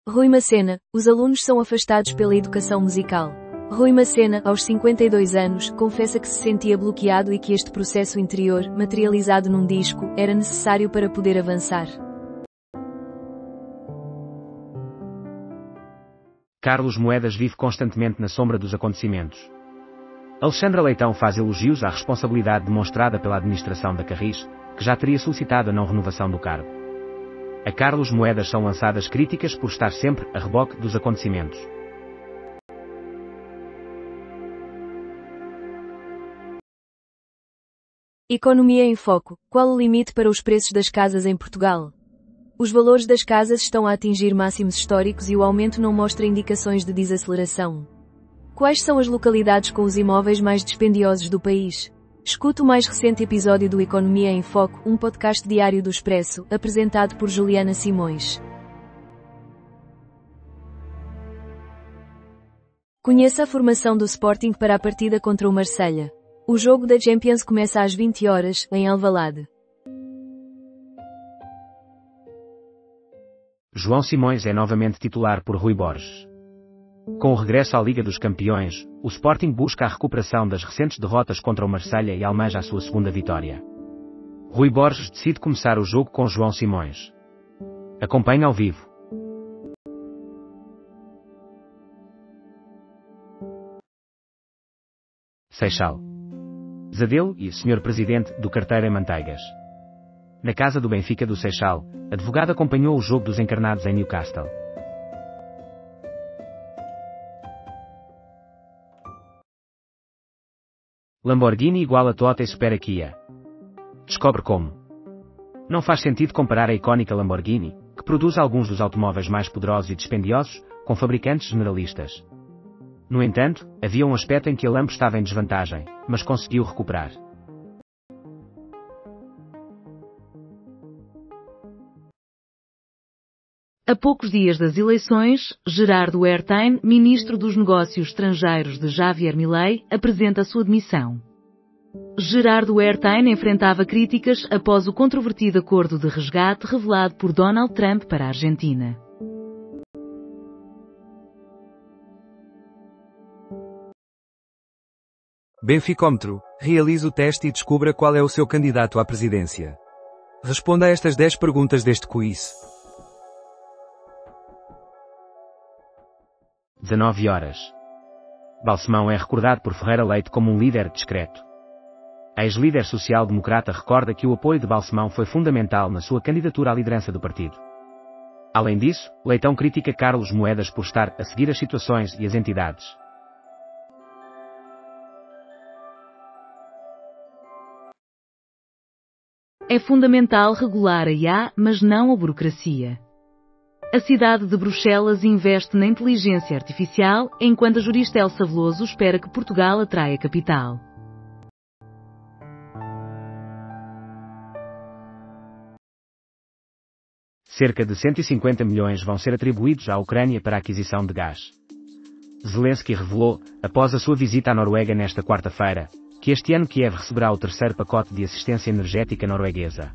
Rui Macena, os alunos são afastados pela educação musical. Rui Macena, aos 52 anos, confessa que se sentia bloqueado e que este processo interior, materializado num disco, era necessário para poder avançar. Carlos Moedas vive constantemente na sombra dos acontecimentos. Alexandra Leitão faz elogios à responsabilidade demonstrada pela administração da Carris, que já teria solicitado a não renovação do cargo. A Carlos Moedas são lançadas críticas por estar sempre a reboque dos acontecimentos. Economia em Foco. Qual o limite para os preços das casas em Portugal? Os valores das casas estão a atingir máximos históricos e o aumento não mostra indicações de desaceleração. Quais são as localidades com os imóveis mais dispendiosos do país? Escute o mais recente episódio do Economia em Foco, um podcast diário do Expresso, apresentado por Juliana Simões. Conheça a formação do Sporting para a partida contra o Marselha. O jogo da Champions começa às 20 horas, em Alvalade. João Simões é novamente titular por Rui Borges. Com o regresso à Liga dos Campeões, o Sporting busca a recuperação das recentes derrotas contra o Marselha e almeja a sua segunda vitória. Rui Borges decide começar o jogo com João Simões. Acompanhe ao vivo. Seixal. Zadelo e Sr. Presidente do Carteira Manteigas. Na casa do Benfica do Seixal, advogado acompanhou o jogo dos encarnados em Newcastle. Lamborghini igual a Toyota e Super Kia. Descobre como. Não faz sentido comparar a icónica Lamborghini, que produz alguns dos automóveis mais poderosos e dispendiosos, com fabricantes generalistas. No entanto, havia um aspecto em que a Lambo estava em desvantagem, mas conseguiu recuperar. A poucos dias das eleições, Gerardo Hertain, ministro dos Negócios Estrangeiros de Javier Milei, apresenta sua demissão. Gerardo Hertain enfrentava críticas após o controvertido acordo de resgate revelado por Donald Trump para a Argentina. Benficômetro, realize o teste e descubra qual é o seu candidato à presidência. Responda a estas 10 perguntas deste quiz. 19 horas. Balsemão é recordado por Ferreira Leite como um líder discreto. A ex-líder social-democrata recorda que o apoio de Balsemão foi fundamental na sua candidatura à liderança do partido. Além disso, Leitão critica Carlos Moedas por estar a seguir as situações e as entidades. É fundamental regular a IA, mas não a burocracia. A cidade de Bruxelas investe na inteligência artificial, enquanto a jurista Elsa Veloso espera que Portugal atraia capital. Cerca de 150 milhões vão ser atribuídos à Ucrânia para a aquisição de gás. Zelensky revelou, após a sua visita à Noruega nesta quarta-feira, que este ano Kiev receberá o terceiro pacote de assistência energética norueguesa.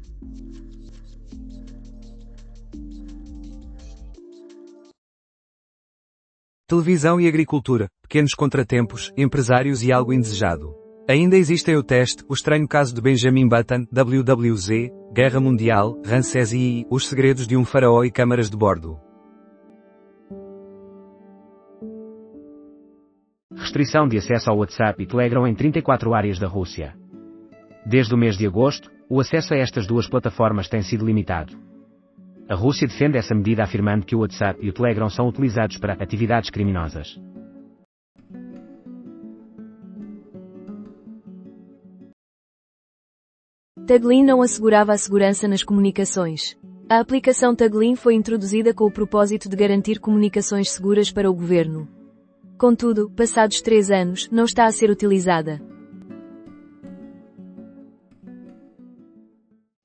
Televisão e agricultura, pequenos contratempos, empresários e algo indesejado. Ainda existem o teste, o estranho caso de Benjamin Button, WWZ, Guerra Mundial, Ramsés II, os segredos de um faraó e câmaras de bordo. Restrição de acesso ao WhatsApp e Telegram em 34 áreas da Rússia. Desde o mês de agosto, o acesso a estas duas plataformas tem sido limitado. A Rússia defende essa medida afirmando que o WhatsApp e o Telegram são utilizados para atividades criminosas. Taglin não assegurava a segurança nas comunicações. A aplicação Taglin foi introduzida com o propósito de garantir comunicações seguras para o governo. Contudo, passados 3 anos, não está a ser utilizada.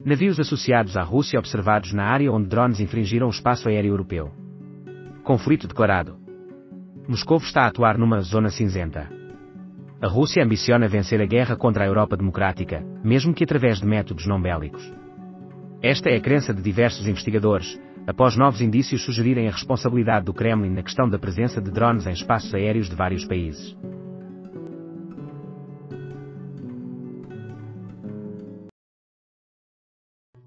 Navios associados à Rússia observados na área onde drones infringiram o espaço aéreo europeu. Conflito declarado. Moscou está a atuar numa zona cinzenta. A Rússia ambiciona vencer a guerra contra a Europa democrática, mesmo que através de métodos não bélicos. Esta é a crença de diversos investigadores, após novos indícios sugerirem a responsabilidade do Kremlin na questão da presença de drones em espaços aéreos de vários países.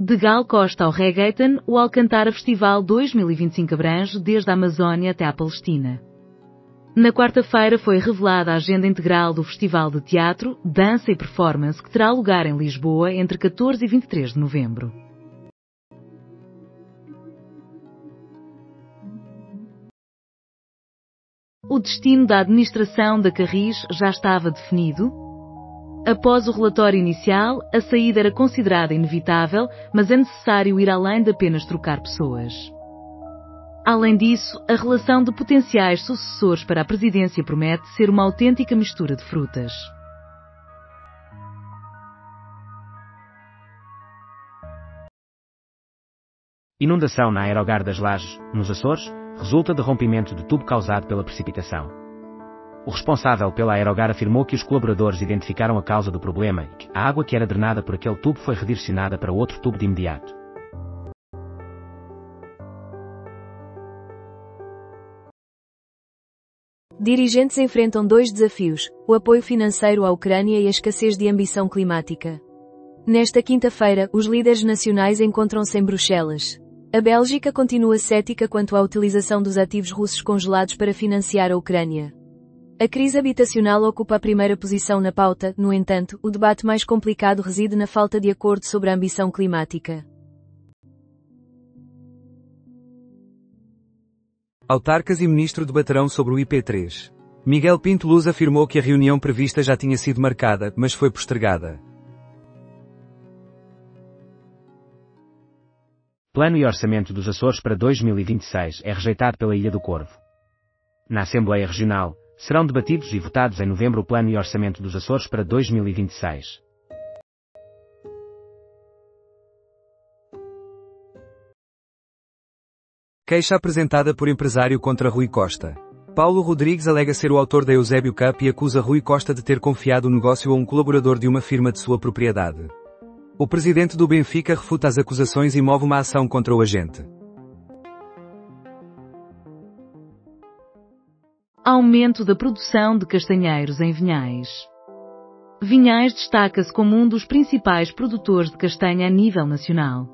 De Gal Costa ao Reggaeton, o Alcantara Festival 2025 abrange desde a Amazónia até à Palestina. Na quarta-feira foi revelada a agenda integral do Festival de Teatro, Dança e Performance que terá lugar em Lisboa entre 14 e 23 de novembro. O destino da administração da Carris já estava definido? Após o relatório inicial, a saída era considerada inevitável, mas é necessário ir além de apenas trocar pessoas. Além disso, a relação de potenciais sucessores para a presidência promete ser uma autêntica mistura de frutas. Inundação na Aerogar das Lajes, nos Açores, resulta de rompimento de tubo causado pela precipitação. O responsável pela Aerogar afirmou que os colaboradores identificaram a causa do problema e que a água que era drenada por aquele tubo foi redirecionada para outro tubo de imediato. Dirigentes enfrentam dois desafios: o apoio financeiro à Ucrânia e a escassez de ambição climática. Nesta quinta-feira, os líderes nacionais encontram-se em Bruxelas. A Bélgica continua cética quanto à utilização dos ativos russos congelados para financiar a Ucrânia. A crise habitacional ocupa a primeira posição na pauta, no entanto, o debate mais complicado reside na falta de acordo sobre a ambição climática. Autarcas e ministro debaterão sobre o IP3. Miguel Pinto Luz afirmou que a reunião prevista já tinha sido marcada, mas foi postergada. Plano e Orçamento dos Açores para 2026 é rejeitado pela Ilha do Corvo. Na Assembleia Regional, serão debatidos e votados em novembro o Plano e Orçamento dos Açores para 2026. Queixa apresentada por empresário contra Rui Costa. Paulo Rodrigues alega ser o autor da Eusébio Cup e acusa Rui Costa de ter confiado o negócio a um colaborador de uma firma de sua propriedade. O presidente do Benfica refuta as acusações e move uma ação contra o agente. Aumento da produção de castanheiros em Vinhais. Vinhais destaca-se como um dos principais produtores de castanha a nível nacional.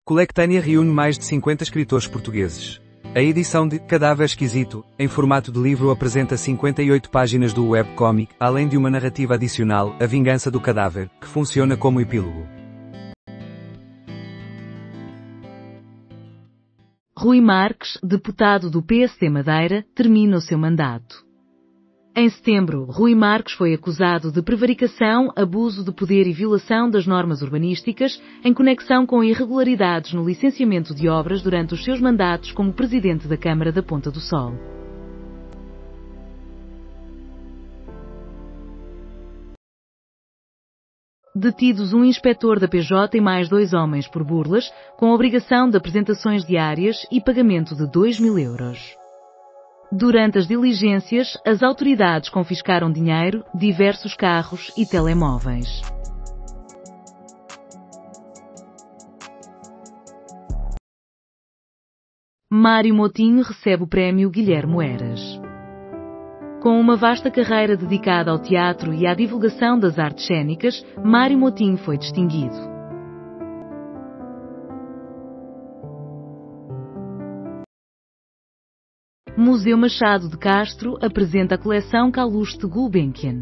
Colectânea reúne mais de 50 escritores portugueses. A edição de Cadáver Esquisito, em formato de livro, apresenta 58 páginas do webcomic, além de uma narrativa adicional, A Vingança do Cadáver, que funciona como epílogo. Rui Marques, deputado do PSD Madeira, termina o seu mandato. Em setembro, Rui Marques foi acusado de prevaricação, abuso de poder e violação das normas urbanísticas, em conexão com irregularidades no licenciamento de obras durante os seus mandatos como presidente da Câmara da Ponta do Sol. Detidos um inspetor da PJ e mais 2 homens por burlas, com obrigação de apresentações diárias e pagamento de 2.000 euros. Durante as diligências, as autoridades confiscaram dinheiro, diversos carros e telemóveis. Mário Moutinho recebe o prémio Guilherme Heras. Com uma vasta carreira dedicada ao teatro e à divulgação das artes cênicas, Mário Moutinho foi distinguido. Museu Machado de Castro apresenta a coleção Calouste Gulbenkian.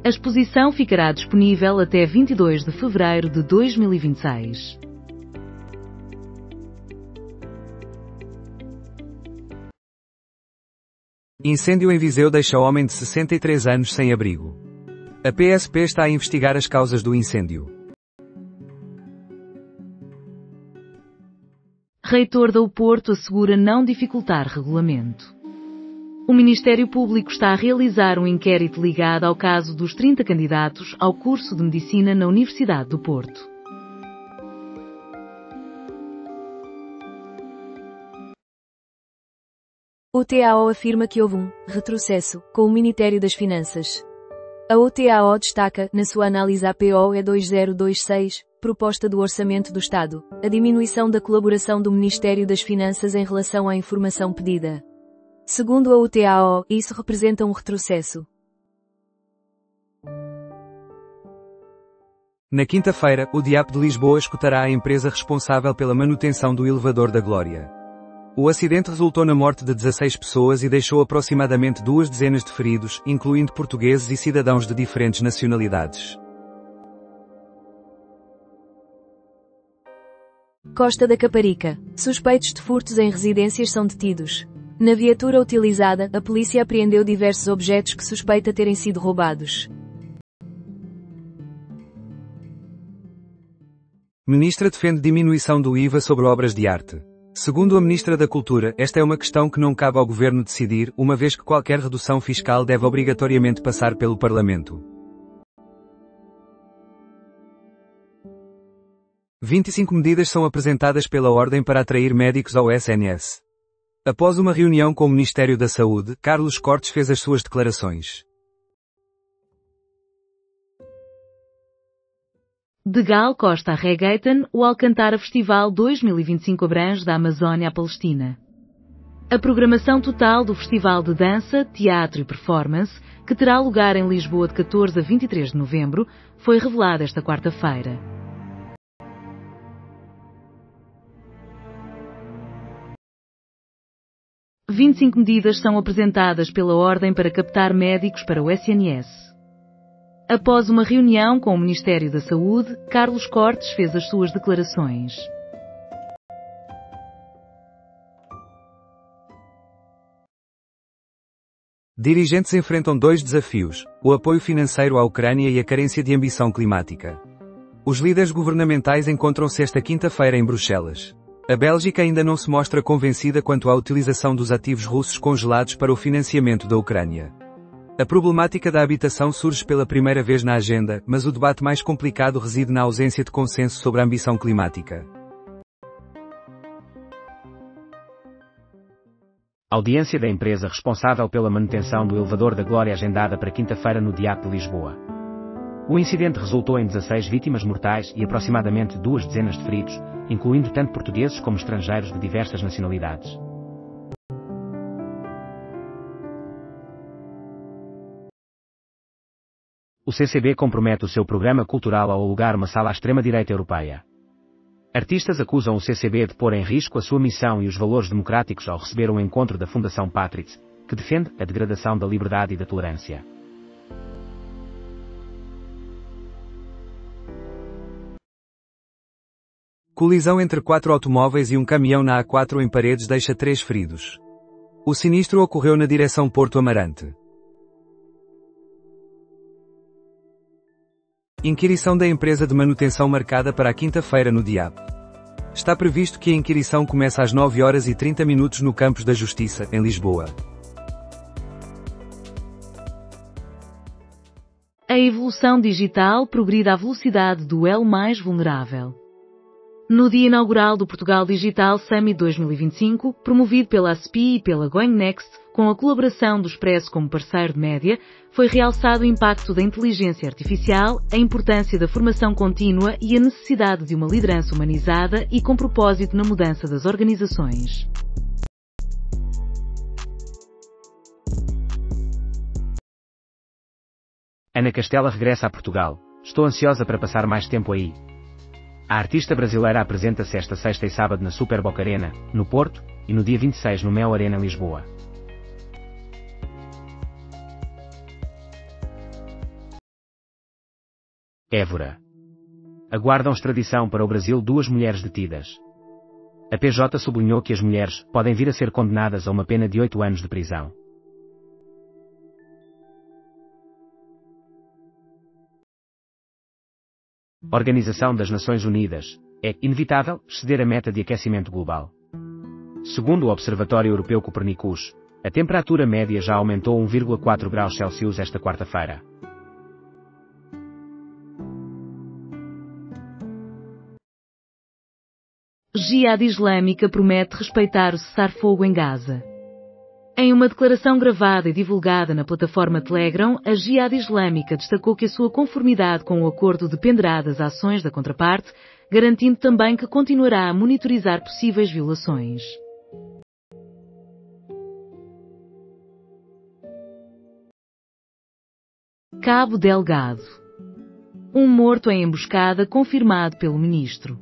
A exposição ficará disponível até 22 de fevereiro de 2026. Incêndio em Viseu deixa homem de 63 anos sem abrigo. A PSP está a investigar as causas do incêndio. Reitor da UPorto assegura não dificultar regulamento. O Ministério Público está a realizar um inquérito ligado ao caso dos 30 candidatos ao curso de Medicina na Universidade do Porto. O TAO afirma que houve um retrocesso com o Ministério das Finanças. A OTAO destaca, na sua análise APOE 2026, proposta do Orçamento do Estado, a diminuição da colaboração do Ministério das Finanças em relação à informação pedida. Segundo a OTAO, isso representa um retrocesso. Na quinta-feira, o DIAP de Lisboa escutará a empresa responsável pela manutenção do elevador da Glória. O acidente resultou na morte de 16 pessoas e deixou aproximadamente 2 dezenas de feridos, incluindo portugueses e cidadãos de diferentes nacionalidades. Costa da Caparica. Suspeitos de furtos em residências são detidos. Na viatura utilizada, a polícia apreendeu diversos objetos que suspeita terem sido roubados. Ministra defende diminuição do IVA sobre obras de arte. Segundo a Ministra da Cultura, esta é uma questão que não cabe ao Governo decidir, uma vez que qualquer redução fiscal deve obrigatoriamente passar pelo Parlamento. 25 medidas são apresentadas pela Ordem para atrair médicos ao SNS. Após uma reunião com o Ministério da Saúde, Carlos Cortes fez as suas declarações. De Gal Costa a Reggaeton, o Alcantara Festival 2025 abrange da Amazónia à Palestina. A programação total do Festival de Dança, Teatro e Performance, que terá lugar em Lisboa de 14 a 23 de novembro, foi revelada esta quarta-feira. « 25 medidas são apresentadas pela Ordem para captar médicos para o SNS. Após uma reunião com o Ministério da Saúde, Carlos Cortes fez as suas declarações. Dirigentes enfrentam dois desafios: o apoio financeiro à Ucrânia e a carência de ambição climática. Os líderes governamentais encontram-se esta quinta-feira em Bruxelas. A Bélgica ainda não se mostra convencida quanto à utilização dos ativos russos congelados para o financiamento da Ucrânia. A problemática da habitação surge pela primeira vez na agenda, mas o debate mais complicado reside na ausência de consenso sobre a ambição climática. Audiência da empresa responsável pela manutenção do elevador da Glória agendada para quinta-feira no DIAP de Lisboa. O incidente resultou em 16 vítimas mortais e aproximadamente 2 dezenas de feridos, incluindo tanto portugueses como estrangeiros de diversas nacionalidades. O CCB compromete o seu programa cultural ao alugar uma sala à extrema-direita europeia. Artistas acusam o CCB de pôr em risco a sua missão e os valores democráticos ao receber um encontro da Fundação Patritz, que defende a degradação da liberdade e da tolerância. Colisão entre 4 automóveis e um caminhão na A4 em Paredes deixa 3 feridos. O sinistro ocorreu na direção Porto Amarante. Inquirição da empresa de manutenção marcada para a quinta-feira no DIAP. Está previsto que a inquirição comece às 9h30 no Campos da Justiça, em Lisboa. A evolução digital progride à velocidade do elo mais vulnerável. No dia inaugural do Portugal Digital Summit 2025, promovido pela ASPI e pela Going Next, com a colaboração do Expresso como parceiro de média, foi realçado o impacto da inteligência artificial, a importância da formação contínua e a necessidade de uma liderança humanizada e com propósito na mudança das organizações. Ana Castela regressa a Portugal. Estou ansiosa para passar mais tempo aí. A artista brasileira apresenta-se esta sexta e sábado na Super Boca Arena, no Porto, e no dia 26 no Mel Arena em Lisboa. Évora. Aguardam extradição para o Brasil 2 mulheres detidas. A PJ sublinhou que as mulheres podem vir a ser condenadas a uma pena de 8 anos de prisão. Organização das Nações Unidas. É inevitável exceder a meta de aquecimento global. Segundo o Observatório Europeu Copernicus, a temperatura média já aumentou 1,4 graus Celsius esta quarta-feira. Jihad Islâmica promete respeitar o cessar-fogo em Gaza. Em uma declaração gravada e divulgada na plataforma Telegram, a Jihad Islâmica destacou que a sua conformidade com o acordo dependerá das ações da contraparte, garantindo também que continuará a monitorizar possíveis violações. Cabo Delgado. Um morto em emboscada confirmado pelo ministro.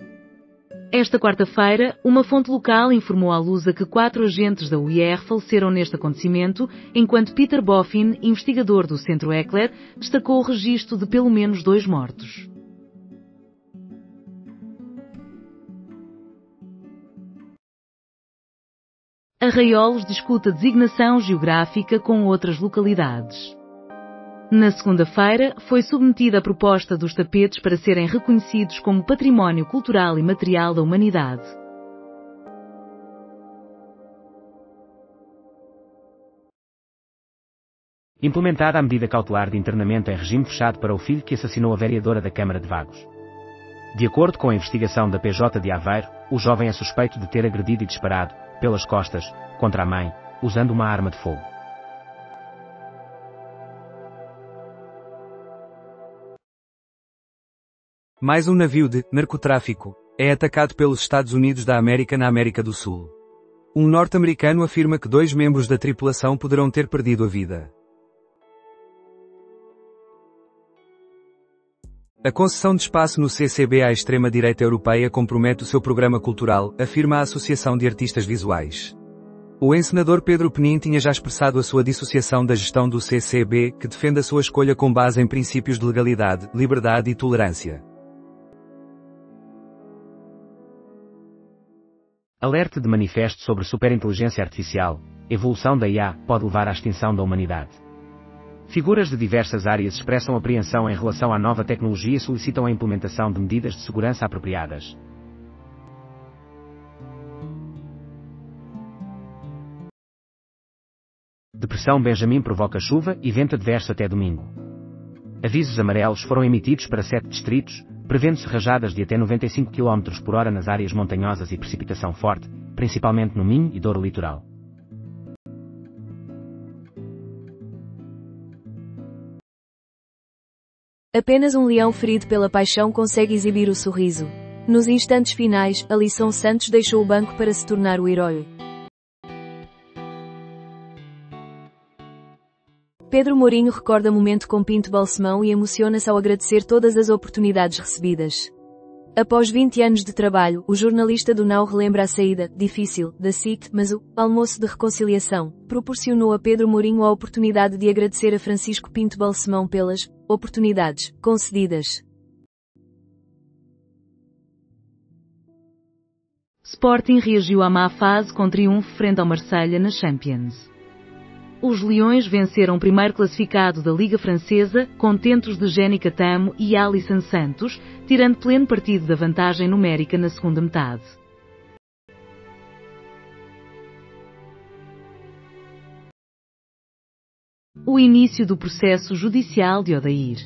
Esta quarta-feira, uma fonte local informou à Lusa que 4 agentes da UIR faleceram neste acontecimento, enquanto Peter Boffin, investigador do Centro Eckler, destacou o registro de pelo menos 2 mortos. Arraiolos discute a designação geográfica com outras localidades. Na segunda-feira, foi submetida a proposta dos tapetes para serem reconhecidos como património cultural e material da humanidade. Implementada a medida cautelar de internamento em regime fechado para o filho que assassinou a vereadora da Câmara de Vagos. De acordo com a investigação da PJ de Aveiro, o jovem é suspeito de ter agredido e disparado, pelas costas, contra a mãe, usando uma arma de fogo. Mais um navio de narcotráfico é atacado pelos Estados Unidos da América na América do Sul. Um norte-americano afirma que 2 membros da tripulação poderão ter perdido a vida. A concessão de espaço no CCB à extrema-direita europeia compromete o seu programa cultural, afirma a Associação de Artistas Visuais. O encenador Pedro Penin tinha já expressado a sua dissociação da gestão do CCB, que defende a sua escolha com base em princípios de legalidade, liberdade e tolerância. Alerta de manifesto sobre superinteligência artificial, evolução da IA pode levar à extinção da humanidade. Figuras de diversas áreas expressam apreensão em relação à nova tecnologia e solicitam a implementação de medidas de segurança apropriadas. Depressão Benjamin provoca chuva e vento adverso até domingo. Avisos amarelos foram emitidos para 7 distritos, prevendo-se rajadas de até 95 km/h nas áreas montanhosas e precipitação forte, principalmente no Minho e Douro Litoral. Apenas um leão ferido pela paixão consegue exibir o sorriso. Nos instantes finais, Alisson Santos deixou o banco para se tornar o herói. Pedro Mourinho recorda momento com Pinto Balsemão e emociona-se ao agradecer todas as oportunidades recebidas. Após 20 anos de trabalho, o jornalista do Now relembra a saída, difícil, da SIC, mas o almoço de reconciliação proporcionou a Pedro Mourinho a oportunidade de agradecer a Francisco Pinto Balsemão pelas oportunidades concedidas. Sporting reagiu à má fase com triunfo frente ao Marselha na Champions. Os Leões venceram o primeiro classificado da Liga Francesa, contentos de Jenica Tamo e Alisson Santos, tirando pleno partido da vantagem numérica na segunda metade. O início do processo judicial de Odair.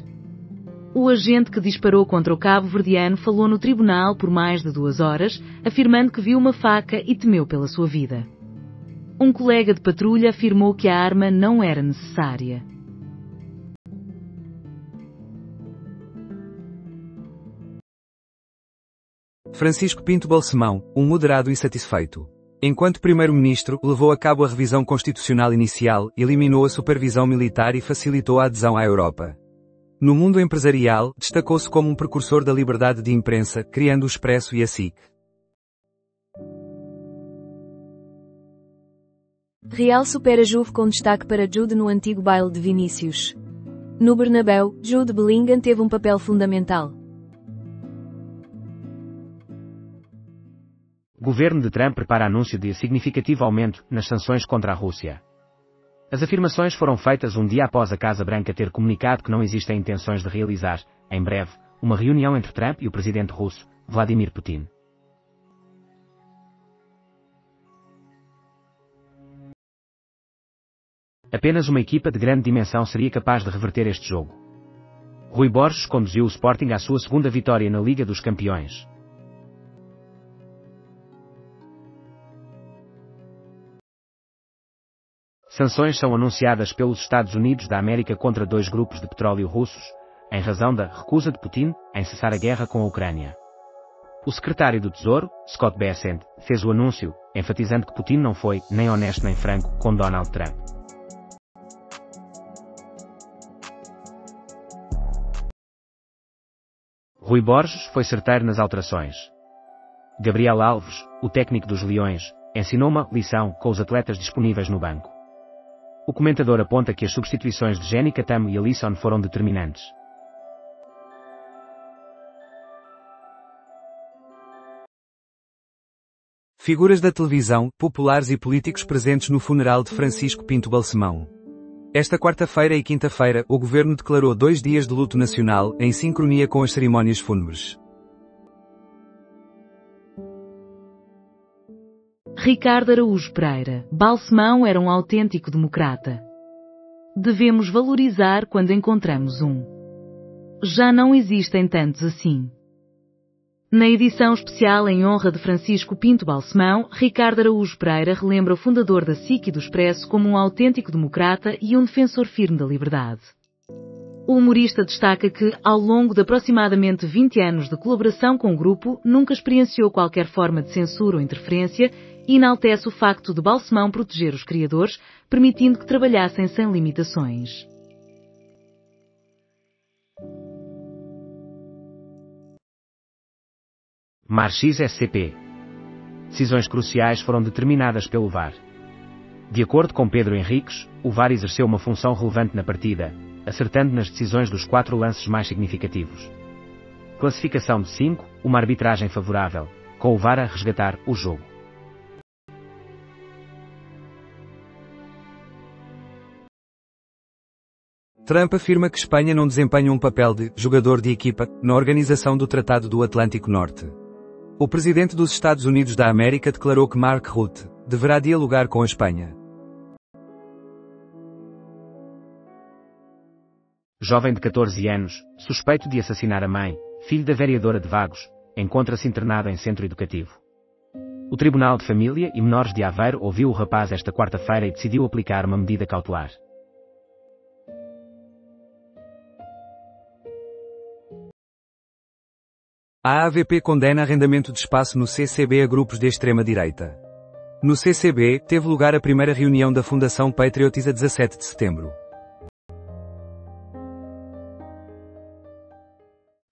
O agente que disparou contra o cabo-verdiano falou no tribunal por mais de 2 horas, afirmando que viu uma faca e temeu pela sua vida. Um colega de patrulha afirmou que a arma não era necessária. Francisco Pinto Balsemão, um moderado insatisfeito. Enquanto primeiro-ministro, levou a cabo a revisão constitucional inicial, eliminou a supervisão militar e facilitou a adesão à Europa. No mundo empresarial, destacou-se como um precursor da liberdade de imprensa, criando o Expresso e a SIC. Real supera Juve com destaque para Jude no antigo baile de Vinícius. No Bernabéu, Jude Bellingham teve um papel fundamental. Governo de Trump prepara anúncio de significativo aumento nas sanções contra a Rússia. As afirmações foram feitas um dia após a Casa Branca ter comunicado que não existem intenções de realizar, em breve, uma reunião entre Trump e o presidente russo, Vladimir Putin. Apenas uma equipa de grande dimensão seria capaz de reverter este jogo. Rui Borges conduziu o Sporting à sua segunda vitória na Liga dos Campeões. Sanções são anunciadas pelos Estados Unidos da América contra 2 grupos de petróleo russos, em razão da recusa de Putin em cessar a guerra com a Ucrânia. O secretário do Tesouro, Scott Bessent, fez o anúncio, enfatizando que Putin não foi nem honesto nem franco com Donald Trump. Rui Borges foi certeiro nas alterações. Gabriel Alves, o técnico dos Leões, ensinou uma lição com os atletas disponíveis no banco. O comentador aponta que as substituições de Jenica Tamo e Alisson foram determinantes. Figuras da televisão, populares e políticos presentes no funeral de Francisco Pinto Balsemão. Esta quarta-feira e quinta-feira, o governo declarou 2 dias de luto nacional, em sincronia com as cerimónias fúnebres. Ricardo Araújo Pereira. Balsemão era um autêntico democrata. Devemos valorizar quando encontramos um. Já não existem tantos assim. Na edição especial em honra de Francisco Pinto Balsemão, Ricardo Araújo Pereira relembra o fundador da SIC e do Expresso como um autêntico democrata e um defensor firme da liberdade. O humorista destaca que, ao longo de aproximadamente 20 anos de colaboração com o grupo, nunca experienciou qualquer forma de censura ou interferência e enaltece o facto de Balsemão proteger os criadores, permitindo que trabalhassem sem limitações. Marx SCP. Decisões cruciais foram determinadas pelo VAR. De acordo com Pedro Henriques, o VAR exerceu uma função relevante na partida, acertando nas decisões dos 4 lances mais significativos. Classificação de 5, uma arbitragem favorável, com o VAR a resgatar o jogo. Trump afirma que Espanha não desempenha um papel de jogador de equipa na organização do Tratado do Atlântico Norte. O presidente dos Estados Unidos da América declarou que Mark Rutte deverá dialogar com a Espanha. Jovem de 14 anos, suspeito de assassinar a mãe, filho da vereadora de Vagos, encontra-se internado em centro educativo. O Tribunal de Família e Menores de Aveiro ouviu o rapaz esta quarta-feira e decidiu aplicar uma medida cautelar. A AVP condena arrendamento de espaço no CCB a grupos de extrema-direita. No CCB, teve lugar a primeira reunião da Fundação Patriots a 17 de setembro.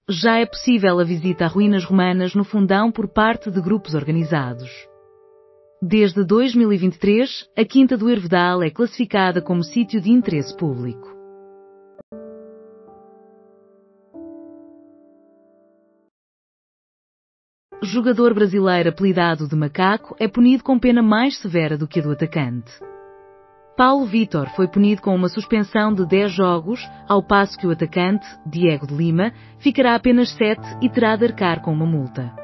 Já é possível a visita a ruínas romanas no Fundão por parte de grupos organizados. Desde 2023, a Quinta do Hervedal é classificada como sítio de interesse público. Jogador brasileiro apelidado de Macaco é punido com pena mais severa do que a do atacante. Paulo Vitor foi punido com uma suspensão de 10 jogos, ao passo que o atacante, Diego de Lima, ficará apenas 7 e terá de arcar com uma multa.